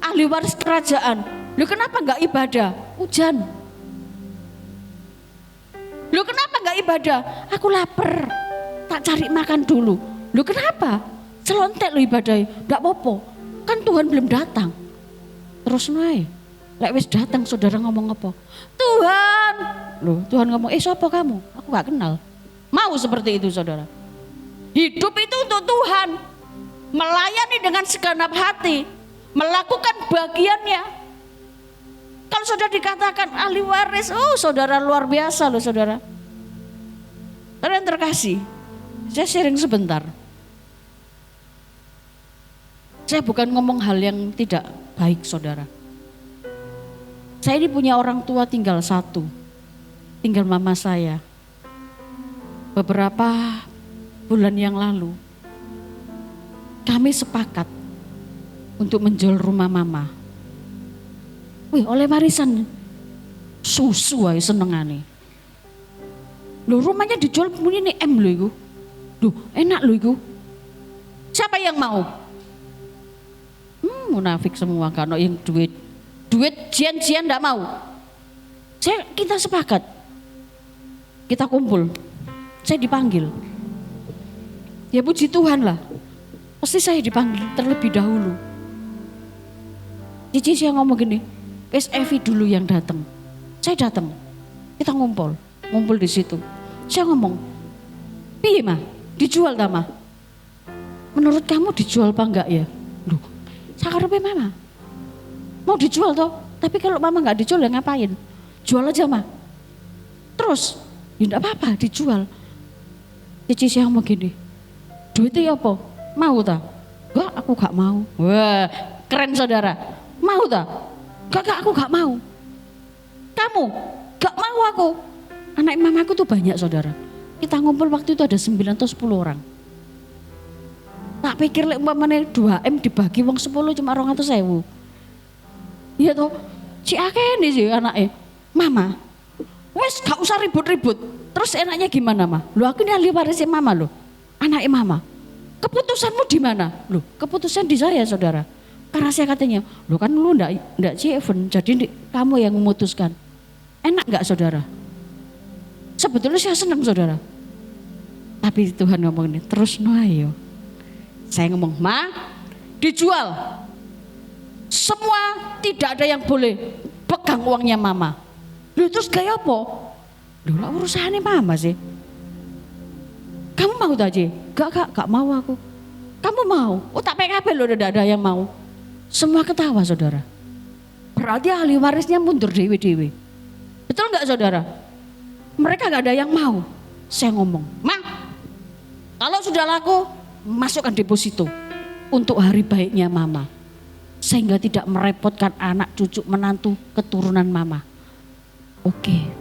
Speaker 2: ahli waris kerajaan. Lu kenapa enggak ibadah? Hujan. Lu kenapa enggak ibadah? Aku lapar, tak cari makan dulu. Lu kenapa? Selontek lu ibadah, enggak apa-apa. Kan Tuhan belum datang. Terus naik. Lek wis datang saudara ngomong apa? Tuhan. Loh, Tuhan ngomong, siapa kamu? Aku enggak kenal. Mau seperti itu saudara. Hidup itu untuk Tuhan. Melayani dengan segenap hati, melakukan bagiannya. Kalau saudara dikatakan ahli waris, saudara luar biasa loh saudara. Saudara yang terkasih, saya sharing sebentar. Saya bukan ngomong hal yang tidak baik saudara. Saya ini punya orang tua tinggal satu, tinggal mama saya. Beberapa bulan yang lalu, kami sepakat untuk menjual rumah mama. Wih, oleh warisan susu aja senengane. Loh, rumahnya dijual muni M loh iku. Duh, enak loh iku. Siapa yang mau? Munafik semua kan yang duit jian-jian enggak mau. Kita sepakat. Kita kumpul. Saya dipanggil. Ya puji Tuhan lah. Pasti saya dipanggil terlebih dahulu. Cici saya ngomong gini, Evi dulu yang datang. Saya datang, kita ngumpul di situ. Saya ngomong, piye mah?
Speaker 1: Dijual tak mah? Menurut kamu dijual apa enggak ya? Loh, sakarepe mama. Mau dijual toh? Tapi kalau mama enggak dijual ya ngapain? Jual aja mah. Terus, ya enggak apa-apa dijual. Cici saya ngomong gini, duitnya apa? Mau tak? Enggak, aku gak mau. Wah, keren saudara. Mau tak? Enggak, aku gak mau. Kamu? Gak mau aku. Anak mamaku tuh banyak saudara. Kita ngumpul waktu itu ada 9 atau 10 orang. Tak pikir lek umpamane 2M dibagi wong 10 cuma 200.000. Iya toh, si akeh nih sih anaknya. Mama, wes gak usah ribut-ribut. Terus enaknya gimana mah? Lu aku ini ahli warisnya mama loh, anaknya mama. Keputusanmu di mana? Loh, keputusan di saya saudara. Karena saya katanya, lo kan lu ndak Ci-Even, jadi kamu yang memutuskan. Enak nggak saudara? Sebetulnya saya senang saudara. Tapi Tuhan ngomong ini, terus no ayo. Saya ngomong, ma, dijual. Semua tidak ada yang boleh pegang uangnya mama. Loh terus gaya apa? Loh lah urusannya mama sih. Kamu mau tadi? Gak mau aku. Kamu mau? Oh tak PKB loh udah ada yang mau. Semua ketawa saudara. Berarti ahli warisnya mundur dewi-dewi. Betul gak saudara? Mereka gak ada yang mau. Saya ngomong, ma, kalau sudah laku, masukkan deposito untuk hari baiknya mama. Sehingga tidak merepotkan anak, cucu, menantu, keturunan mama. Oke.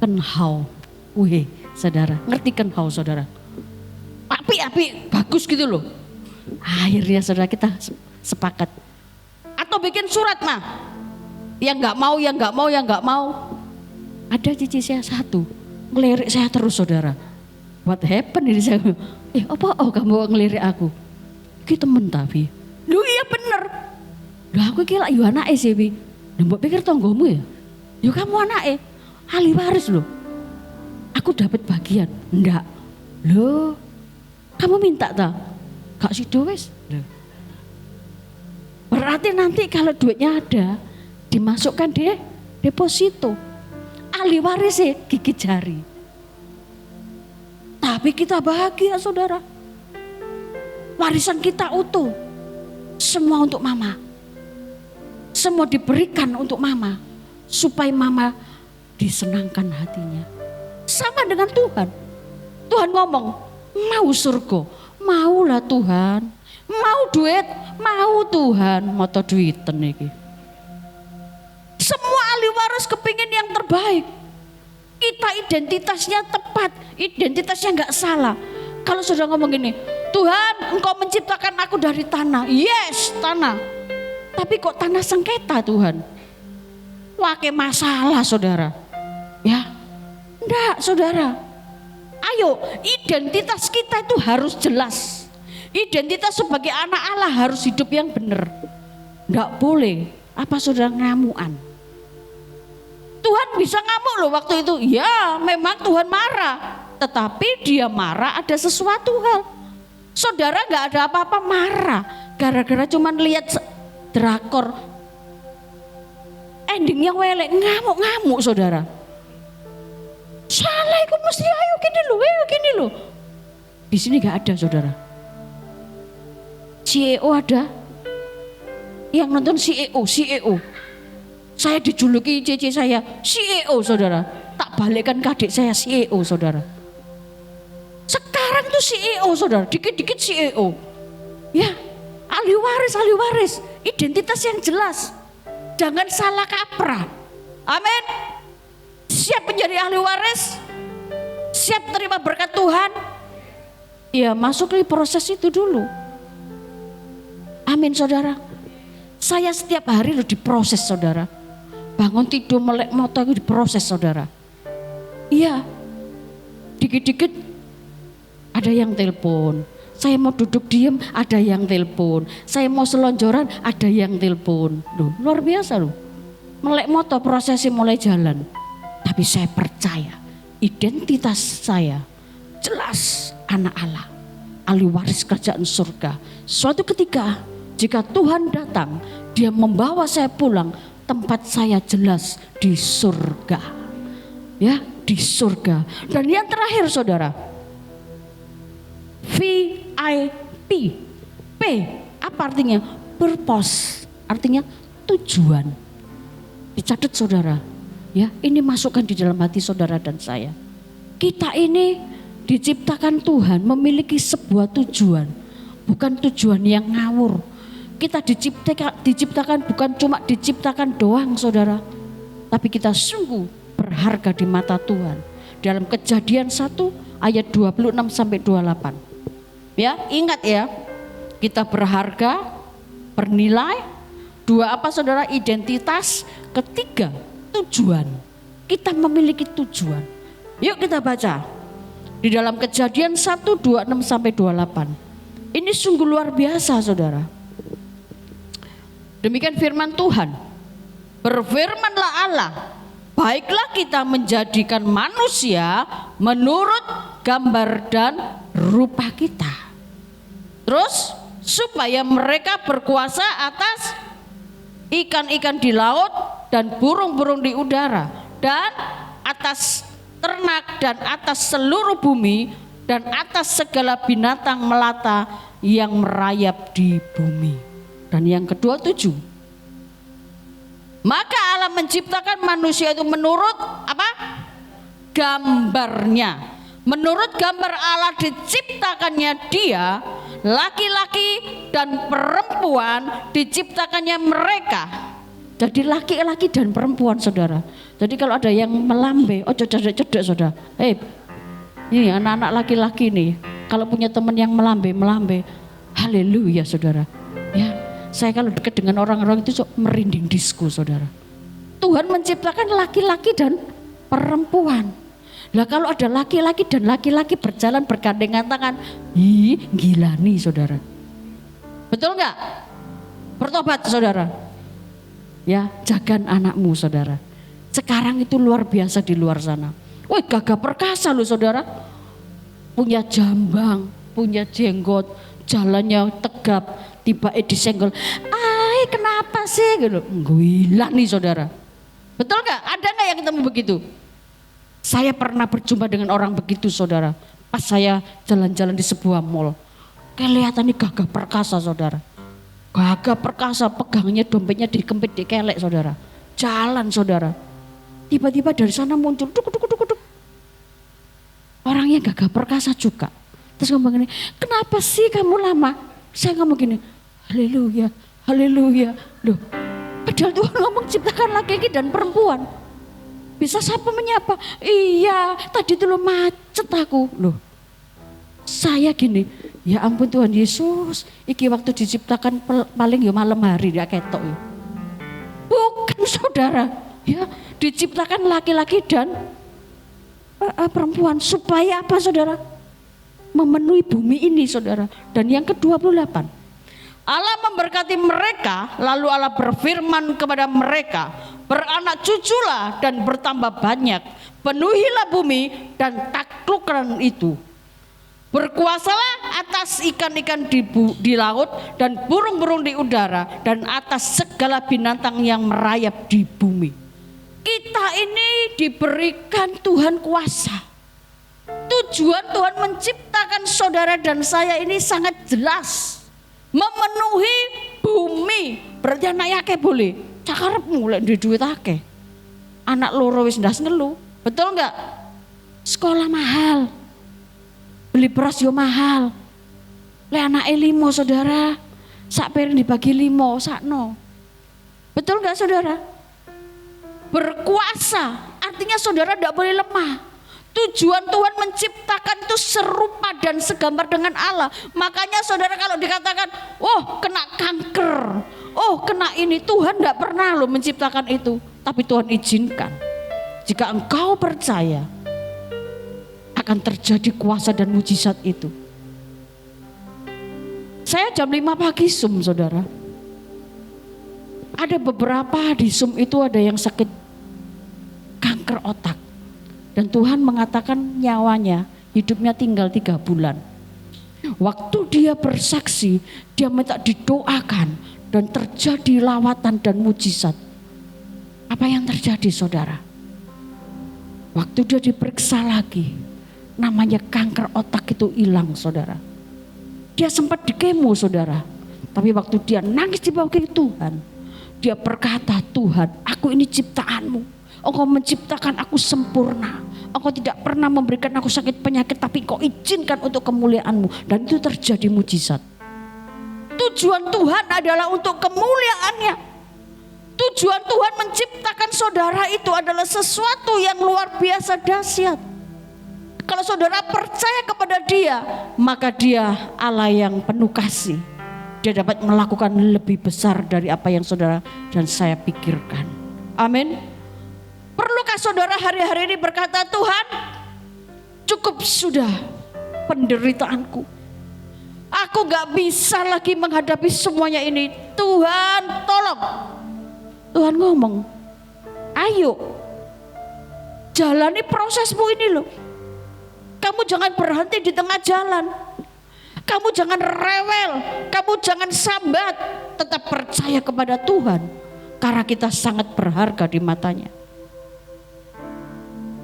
Speaker 1: Kenhau. Wih saudara, ngerti kenhau saudara. Api, bagus gitu loh. Akhirnya saudara kita sepakat. Atau bikin surat mah. Yang gak mau. Ada cici saya satu, ngelirik saya terus saudara. What happened ini saya? Kamu ngelirik aku? Kita temen tapi. Loh iya bener. Loh aku kira yu anake sih Bi. Mbok pikir tonggomu ya? Yo kamu anake. Ahli waris loh. Aku dapat bagian. Enggak. Loh. Kamu minta tak? Gak sido wis. Berarti nanti kalau duitnya ada, dimasukkan deh deposito. Ahli waris gigit jari. Tapi kita bahagia saudara. Warisan kita utuh. Semua untuk mama. Semua diberikan untuk mama. Supaya mama disenangkan hatinya. Sama dengan Tuhan. Tuhan ngomong, mau surga, maulah Tuhan. Mau duit, mau Tuhan. Mata duiten iki. Semua ahli waris kepingin yang terbaik. Kita identitasnya tepat, identitasnya nggak salah. Kalau sudah ngomong gini, Tuhan engkau menciptakan aku dari tanah. Yes, tanah. Tapi kok tanah sengketa Tuhan? Wake masalah saudara. Ya, enggak saudara. Ayo, identitas kita itu harus jelas. Identitas sebagai anak Allah harus hidup yang benar. Enggak boleh, apa saudara ngamuan. Tuhan bisa ngamuk loh waktu itu. Ya memang Tuhan marah. Tetapi dia marah ada sesuatu hal. Saudara gak ada apa-apa marah. Gara-gara cuman lihat drakor. Endingnya welek. Ngamuk-ngamuk saudara. Salah ikut mesti ayo gini loh. Di sini gak ada saudara. CEO ada. Yang nonton CEO. Saya dijuluki cici saya CEO saudara. Tak balikkan ke adik saya CEO saudara. Sekarang tuh CEO saudara, dikit-dikit CEO. Ya, ahli waris. Identitas yang jelas. Jangan salah kaprah. Amin. Siap menjadi ahli waris? Siap terima berkat Tuhan? Ya masuk di proses itu dulu. Amin saudara. Saya setiap hari loh diproses saudara. Bangun tidur melek moto itu diproses saudara. Iya, dikit-dikit ada yang telepon. Saya mau duduk diem ada yang telepon. Saya mau selonjoran ada yang telepon. Loh, luar biasa loh. Melek moto prosesnya mulai jalan. Tapi saya percaya identitas saya jelas anak Allah. Ahli waris kerajaan surga. Suatu ketika jika Tuhan datang, dia membawa saya pulang. Tempat saya jelas di surga. Ya, di surga. Dan yang terakhir saudara,
Speaker 2: VIP. P apa artinya? Purpose, artinya tujuan. Dicatat saudara, ya, ini masukkan di dalam hati saudara dan saya. Kita ini diciptakan Tuhan memiliki sebuah tujuan, bukan tujuan yang ngawur. Kita diciptakan bukan cuma diciptakan doang saudara, tapi kita sungguh berharga di mata Tuhan. Dalam Kejadian 1 ayat 26 sampai 28. Ya, ingat ya, kita berharga, bernilai. 2 apa saudara? Identitas. Ketiga, tujuan. Kita memiliki tujuan. Yuk kita baca di dalam Kejadian 1 26 sampai 28. Ini sungguh luar biasa saudara. Demikian firman Tuhan. Berfirmanlah Allah, baiklah kita menjadikan manusia menurut gambar dan rupa kita. Terus supaya mereka berkuasa atas ikan-ikan di laut dan burung-burung di udara dan atas ternak dan atas seluruh bumi dan atas segala binatang melata yang merayap di bumi. Dan yang kedua 7. Maka Allah menciptakan manusia itu menurut apa? Gambarnya. Menurut gambar Allah diciptakannya dia, laki-laki dan perempuan diciptakannya mereka. Jadi laki-laki dan perempuan saudara. Jadi kalau ada yang melambai, oh cedek-cedek saudara. Ini anak-anak laki-laki nih, kalau punya teman yang melambai, haleluya saudara. Ya, saya kalau dekat dengan orang-orang itu merinding disku saudara. Tuhan menciptakan laki-laki dan perempuan. Lah kalau ada laki-laki dan laki-laki berjalan bergandengan tangan, gila nih saudara. Betul nggak? Bertobat saudara. Ya, jagan anakmu saudara. Sekarang itu luar biasa di luar sana. Wih, gagah perkasa loh saudara. Punya jambang, punya jenggot, jalannya tegap, tiba disenggol. Kenapa sih? Gitu. Gila nih saudara. Betul nggak? Ada nggak yang ketemu begitu? Saya pernah berjumpa dengan orang begitu saudara. Pas saya jalan-jalan di sebuah mall. Kelihatannya gagah perkasa saudara. Gagah perkasa, pegangnya dompetnya dikempit dikelek saudara. Jalan saudara. Tiba-tiba dari sana muncul duk. Orangnya gagah perkasa juga. Terus ngomong gini, kenapa sih kamu lama? Saya ngomong gini, haleluya, haleluya. Loh, padahal Tuhan ngomong ciptakan laki-laki dan perempuan. Bisa siapa menyapa? Iya, tadi itu lo macet aku. Loh, saya gini, ya ampun Tuhan Yesus, iki waktu diciptakan paling ya malam hari dia ketok ya. Bukan saudara, ya diciptakan laki-laki dan perempuan supaya apa saudara? Memenuhi bumi ini saudara. Dan yang ke-28, Allah memberkati mereka, lalu Allah berfirman kepada mereka, beranak cuculah dan bertambah banyak, penuhilah bumi dan taklukkan itu. Berkuasalah atas ikan-ikan di laut dan burung-burung di udara dan atas segala binatang yang merayap di bumi. Kita ini diberikan Tuhan kuasa. Tujuan Tuhan menciptakan saudara dan saya ini sangat jelas. Memenuhi bumi. Berarti anak yake boleh. Cakarep mulai di duit ake. Anak loro wis ndas ngelu. Betul enggak? Sekolah mahal. Beli beras yo mahal. Le anake 5 saudara. Sak piring dibagi 5 sakno. Betul enggak saudara? Berkuasa. Artinya saudara enggak boleh lemah. Tujuan Tuhan menciptakan itu serupa dan segambar dengan Allah. Makanya saudara kalau dikatakan, oh kena kanker, oh kena ini, Tuhan tidak pernah loh menciptakan itu. Tapi Tuhan izinkan. Jika engkau percaya, akan terjadi kuasa dan mujizat itu. Saya jam 5 pagi Zoom saudara. Ada beberapa di Zoom itu ada yang sakit kanker otak. Dan Tuhan mengatakan nyawanya, hidupnya tinggal 3 bulan. Waktu dia bersaksi, dia minta didoakan dan terjadi lawatan dan mujizat. Apa yang terjadi saudara? Waktu dia diperiksa lagi, namanya kanker otak itu hilang saudara. Dia sempat di kemo saudara. Tapi waktu dia nangis di bawah kaki Tuhan, dia berkata, Tuhan, aku ini ciptaanmu. Engkau menciptakan aku sempurna. Engkau tidak pernah memberikan aku sakit penyakit, tapi Engkau izinkan untuk kemuliaanmu. Dan itu terjadi mujizat. Tujuan Tuhan adalah untuk kemuliaannya. Tujuan Tuhan menciptakan saudara itu adalah sesuatu yang luar biasa dahsyat. Kalau saudara percaya kepada Dia, maka Dia Allah yang penuh kasih. Dia dapat melakukan lebih besar dari apa yang saudara dan saya pikirkan. Amin. Perlukah saudara hari-hari ini berkata, Tuhan, cukup sudah penderitaanku. Aku gak bisa lagi menghadapi semuanya ini. Tuhan tolong. Tuhan ngomong, ayo jalani prosesmu ini loh. Kamu jangan berhenti di tengah jalan. Kamu jangan rewel, kamu jangan sambat. Tetap percaya kepada Tuhan. Karena kita sangat berharga di matanya.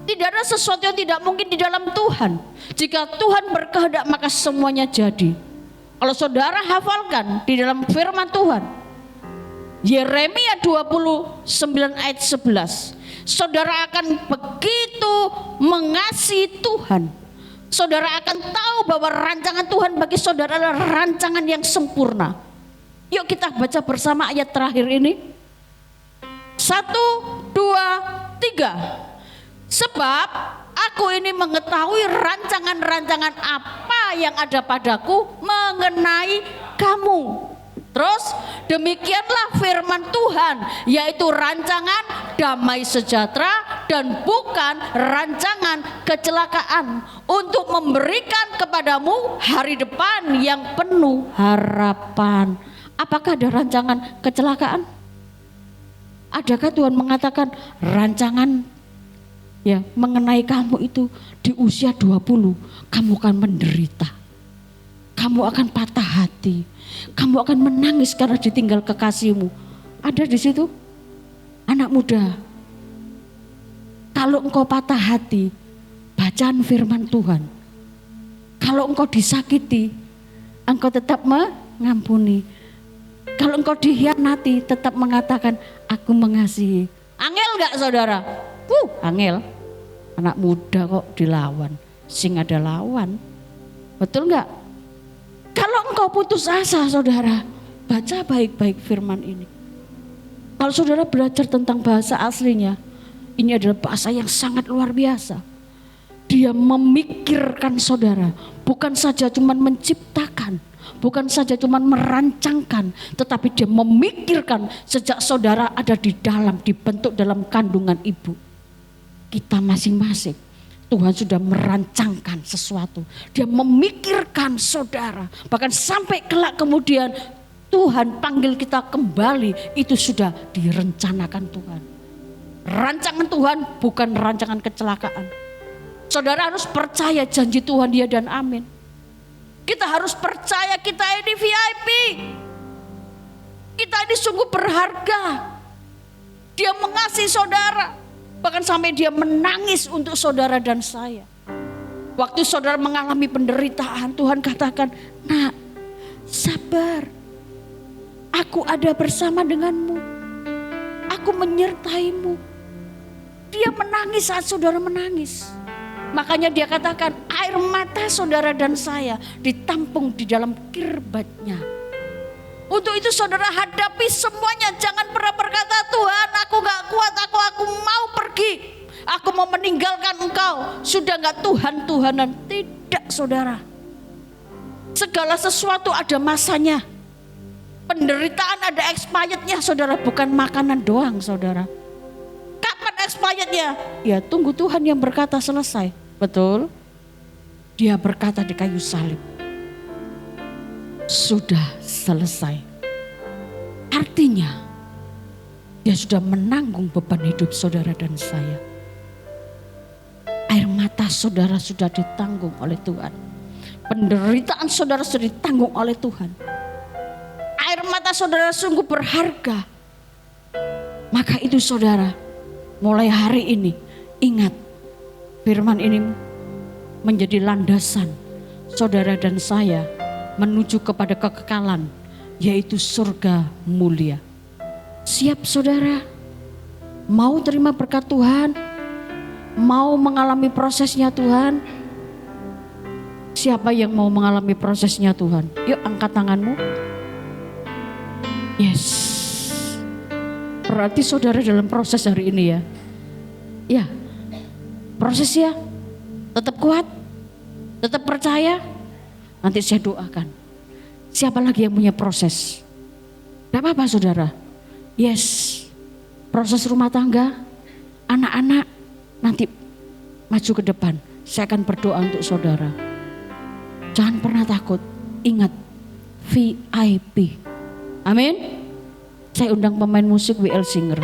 Speaker 2: Tidak ada sesuatu yang tidak mungkin di dalam Tuhan. Jika Tuhan berkehendak maka semuanya jadi. Kalau saudara hafalkan di dalam firman Tuhan, Yeremia 29 ayat 11. Saudara akan begitu mengasihi Tuhan. Saudara akan tahu bahwa rancangan Tuhan bagi saudara adalah rancangan yang sempurna. Yuk kita baca bersama ayat terakhir ini. 1, 2, 3. Sebab aku ini mengetahui rancangan-rancangan apa yang ada padaku mengenai kamu. Terus demikianlah firman Tuhan, yaitu rancangan damai sejahtera dan bukan rancangan kecelakaan, untuk memberikan kepadamu hari depan yang penuh harapan. Apakah ada rancangan kecelakaan? Adakah Tuhan mengatakan rancangan ya mengenai kamu itu di usia 20 kamu akan menderita, kamu akan patah hati, kamu akan menangis karena ditinggal kekasihmu? Ada di situ? Anak muda, kalau engkau patah hati, bacaan firman Tuhan. Kalau engkau disakiti, engkau tetap mengampuni. Kalau engkau dikhianati, tetap mengatakan aku mengasihi. Angel enggak saudara? Angel. Anak muda kok dilawan, sing ada lawan. Betul enggak? Kalau engkau putus asa saudara, baca baik-baik firman ini. Kalau saudara belajar tentang bahasa aslinya, ini adalah bahasa yang sangat luar biasa. Dia memikirkan saudara, bukan saja cuma menciptakan, bukan saja cuma merancangkan, tetapi dia memikirkan sejak saudara ada di dalam, dibentuk dalam kandungan ibu. Kita masing-masing, Tuhan sudah merancangkan sesuatu. Dia memikirkan saudara. Bahkan sampai kelak kemudian Tuhan panggil kita kembali, itu sudah direncanakan Tuhan. Rancangan Tuhan bukan rancangan kecelakaan. Saudara harus percaya janji Tuhan ya dan amin. Kita harus percaya kita ini VIP. Kita ini sungguh berharga. Dia mengasihi saudara. Bahkan sampai dia menangis untuk saudara dan saya. Waktu saudara mengalami penderitaan, Tuhan katakan, nak, sabar. Aku ada bersama denganmu. Aku menyertaimu. Dia menangis saat saudara menangis. Makanya dia katakan, air mata saudara dan saya ditampung di dalam kirbatnya. Untuk itu saudara hadapi semuanya. Jangan pernah berkata, Tuhan aku gak kuat, aku mau pergi. Aku mau meninggalkan engkau. Sudah gak Tuhan-Tuhanan. Tidak saudara. Segala sesuatu ada masanya. Penderitaan ada expirednya saudara. Bukan makanan doang saudara. Kapan expirednya? Ya tunggu Tuhan yang berkata selesai. Betul? Dia berkata di kayu salib, sudah selesai. Artinya dia sudah menanggung beban hidup saudara dan saya. Air mata saudara sudah ditanggung oleh Tuhan. Penderitaan saudara sudah ditanggung oleh Tuhan. Air mata saudara sungguh berharga. Maka itu saudara, mulai hari ini ingat, firman ini menjadi landasan saudara dan saya menuju kepada kekekalan, yaitu surga mulia. Siap saudara? Mau terima berkat Tuhan? Mau mengalami prosesnya Tuhan? Siapa yang mau mengalami prosesnya Tuhan? Yuk angkat tanganmu. Yes. Berarti saudara dalam proses hari ini ya. Ya. Proses ya. Tetap kuat. Tetap percaya. Nanti saya doakan. Siapa lagi yang punya proses? Gak apa-apa saudara. Yes. Proses rumah tangga. Anak-anak. Nanti maju ke depan. Saya akan berdoa untuk saudara. Jangan pernah takut. Ingat. VIP. Amin. Saya undang pemain musik WL Singer.